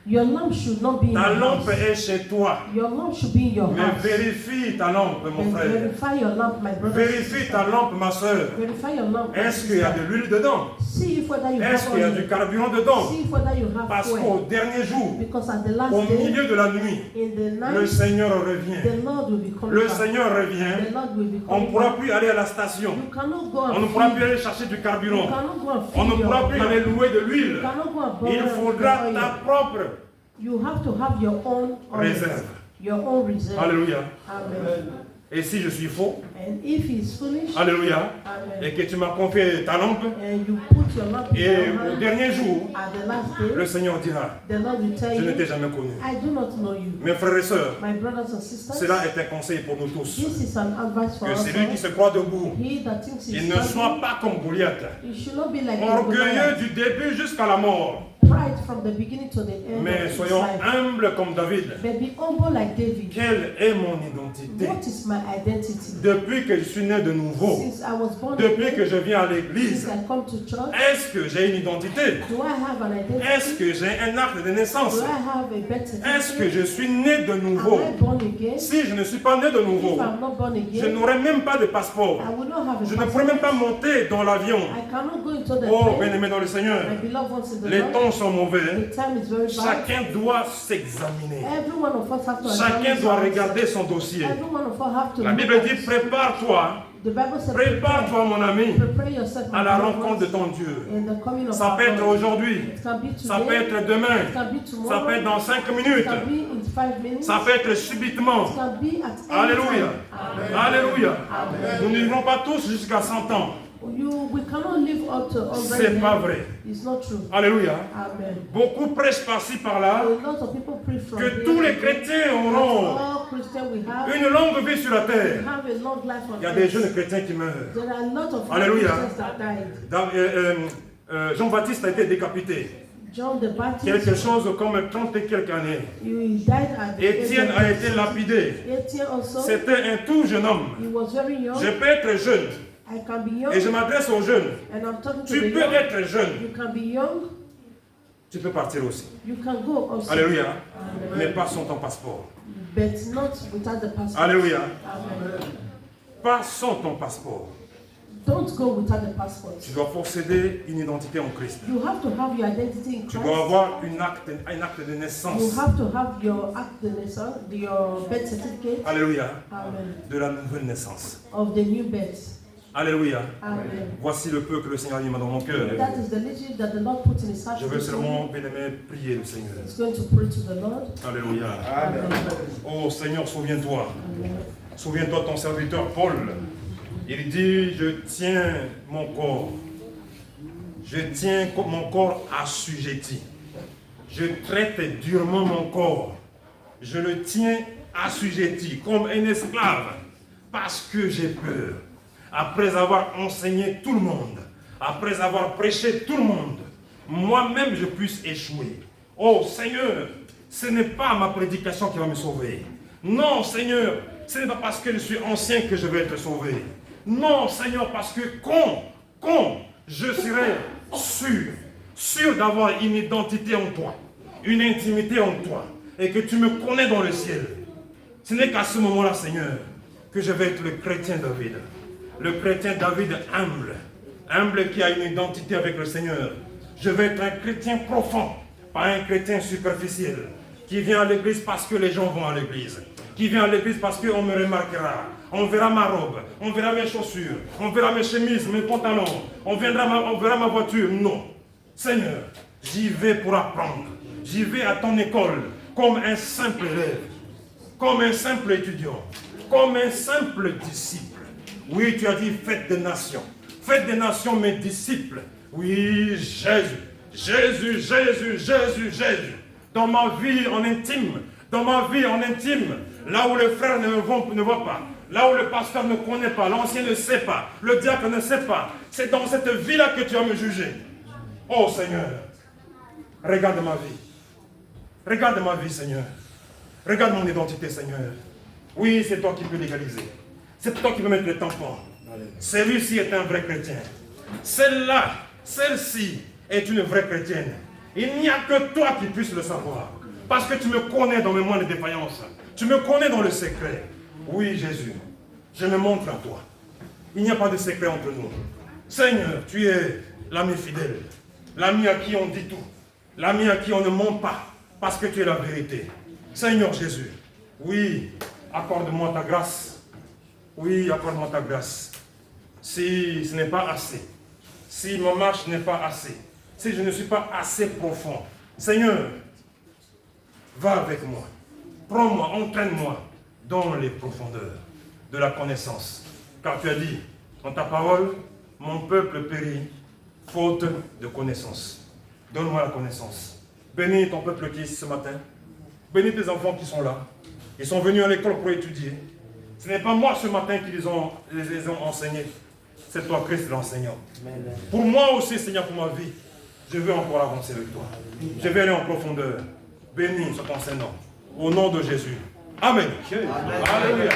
Your lamp should not be in Ta your lampe house. est chez toi. Your lamp should be in your Mais house. vérifie ta lampe, mon And frère. verify your lamp, my brother. Vérifie ta lampe, ma soeur. Verify your lamp. my Est-ce qu'il y a de sister. l'huile dedans? See if whether you Est-ce have qu'il y a oil. du carburant dedans? See if whether you have Parce fuel. qu'au dernier jour, Because at the last au day, milieu de la nuit, in the le night, Seigneur revient. the Lord will be coming Le back. Seigneur revient. The Lord will be On ne coming pourra back. plus aller à la station. You cannot go On and ne pourra feed. plus aller chercher du You carburant. cannot go and On ne feed pourra your plus aller louer de l'huile. You cannot go and borrow Il faudra the oil. ta propre You have to have your own oil. réserve. your own reserve. Alléluia. Amen. Et si je suis faux, And if he's foolish, Alléluia, amen, et que tu m'as confié ta lampe, and you put your lamp in et your au hand, dernier jour, at the last day, le Seigneur dira, the Lord will tell je ne t'ai you, jamais connu. I do not know you. Mes frères et sœurs, My brothers and sisters, cela est un conseil pour nous tous. this is an advice for Que us celui qui all. se croit debout, He that thinks il he's ne soit strong, pas comme Goliath, he should not be like orgueilleux Goliath, du début jusqu'à la mort, pride from the beginning to the end mais of his soyons life. humbles comme David. But be humble like David. Quelle est mon identité? What is my identity? Depuis que je suis né de nouveau, Since I was born depuis que again, je viens à since l'église, I come to church, est-ce que j'ai une identité? do I have an Est-ce identity? que j'ai un acte de naissance? Do I have a birth Est-ce que certificate? je suis né de nouveau? Am I born again? Si je ne suis pas né de If nouveau, I'm not born je again, n'aurai même pas de passeport. I will not have a Je ne pourrai même pas passport. monter dans l'avion. I cannot go into the Oh, plane. bien-aimé dans le Seigneur, My beloved ones in the les Lord, temps sont mauvais. the time is very bad. Chacun doit s'examiner. Every one of us have to Chacun examine doit ourselves. regarder son dossier. Every one of us have to La look Bible at dit, it. prépare-toi, The Bible says, prépare-toi mon ami, prepare yourself à la my beloved rencontre de ones, ton Dieu. in the coming of Ça our peut être Lord. aujourd'hui, It can be ça peut today, être demain, it can be ça tomorrow, peut être dans 5 it minutes, can be in 5 minutes, ça peut être subitement. it can be at any Alléluia. time. Alléluia. Amen. Nous ne vivrons pas tous jusqu'à 100 ans. We cannot live up to 100 C'est pas years. vrai. It's not true. Alléluia. Amen. Beaucoup prêchent par-ci par-là A lot of people preach from que here. tous les chrétiens auront All Christians we have, une longue vie sur la we terre. have a long life on Il y a des earth. jeunes chrétiens qui meurent. There are a lot of Alléluia. Christians that died. Jean-Baptiste a été décapité. John the Baptist, Quelque chose comme 30 et quelques années. he died at the Étienne age a of été lapidé. Etienne also, C'était un tout jeune homme. he was very young. Je peux être jeune. I can be young, Et je m'adresse aux jeunes. and I'm talking to Tu the peux young. être jeune. You can be young, Tu peux partir aussi. you can go also. Alléluia. Amen. Mais pas sans ton passeport. But not without the passport. Alléluia. Amen. Pas sans ton passeport. Don't go without the passport. Tu dois posséder une identité en Christ. You have to have your identity in Tu Christ. dois avoir un acte de You naissance. have to have your your birth certificate. Alléluia. Amen. De la nouvelle naissance. Of the new birth. Alléluia. Amen. Voici le peu que le Seigneur a mis dans mon cœur. That is the little that the Lord put in his heart. Je veux seulement, bien-aimé, prier le Seigneur. He's going to pray to the Lord. Alléluia. Amen. Oh Seigneur, souviens-toi. Amen. Souviens-toi de ton serviteur Paul. Il dit, je tiens mon corps. Je tiens mon corps assujetti. Je traite durement mon corps. Je le tiens assujetti comme un esclave parce que j'ai peur. Après avoir enseigné tout le monde, après avoir prêché tout le monde, moi-même je puisse échouer. Oh Seigneur, ce n'est pas ma prédication qui va me sauver. Non Seigneur, ce n'est pas parce que je suis ancien que je vais être sauvé. Non Seigneur, parce que quand je serai sûr d'avoir une identité en toi, une intimité en toi, et que tu me connais dans le ciel, ce n'est qu'à ce moment-là Seigneur, que je vais être le chrétien David. Le chrétien David humble qui a une identité avec le Seigneur. Je vais être un chrétien profond, pas un chrétien superficiel, qui vient à l'église parce que les gens vont à l'église, qui vient à l'église parce qu'on me remarquera, on verra ma robe, on verra mes chaussures, on verra mes chemises, mes pantalons, on verra ma voiture. Non, Seigneur, j'y vais pour apprendre, j'y vais à ton école comme un simple élève, comme un simple étudiant, comme un simple disciple. Oui, tu as dit, faites des nations mes disciples. Oui, Jésus. Dans ma vie en intime, là où les frères ne voient pas, là où le pasteur ne connaît pas, l'ancien ne sait pas, le diacre ne sait pas, c'est dans cette vie-là que tu vas me juger. Oh Seigneur, regarde ma vie. Regarde ma vie, Seigneur. Regarde mon identité, Seigneur. Oui, c'est toi qui peux légaliser. C'est toi qui peux mettre le tampon. Celui-ci est un vrai chrétien. Celle-ci est une vraie chrétienne. Il n'y a que toi qui puisses le savoir. Parce que tu me connais dans mes moindres défaillances. Tu me connais dans le secret. Oui, Jésus, je me montre à toi. Il n'y a pas de secret entre nous. Seigneur, tu es l'ami fidèle. L'ami à qui on dit tout. L'ami à qui on ne ment pas. Parce que tu es la vérité. Seigneur Jésus, oui, accorde-moi ta grâce. Oui, accorde-moi ta grâce. Si ce n'est pas assez, si ma marche n'est pas assez, si je ne suis pas assez profond, Seigneur, va avec moi. Prends-moi, entraîne-moi dans les profondeurs de la connaissance. Car tu as dit, dans ta parole, mon peuple périt, faute de connaissance. Donne-moi la connaissance. Bénis ton peuple qui est ici ce matin. Bénis tes enfants qui sont là. Ils sont venus à l'école pour étudier. Ce n'est pas moi ce matin qui les ont enseignés. C'est toi, Christ, l'enseignant. Pour moi aussi, Seigneur, pour ma vie, je veux encore avancer avec toi. Je vais aller en profondeur. Bénis soit ton Saint-Nom. Au nom de Jésus. Amen. Alléluia.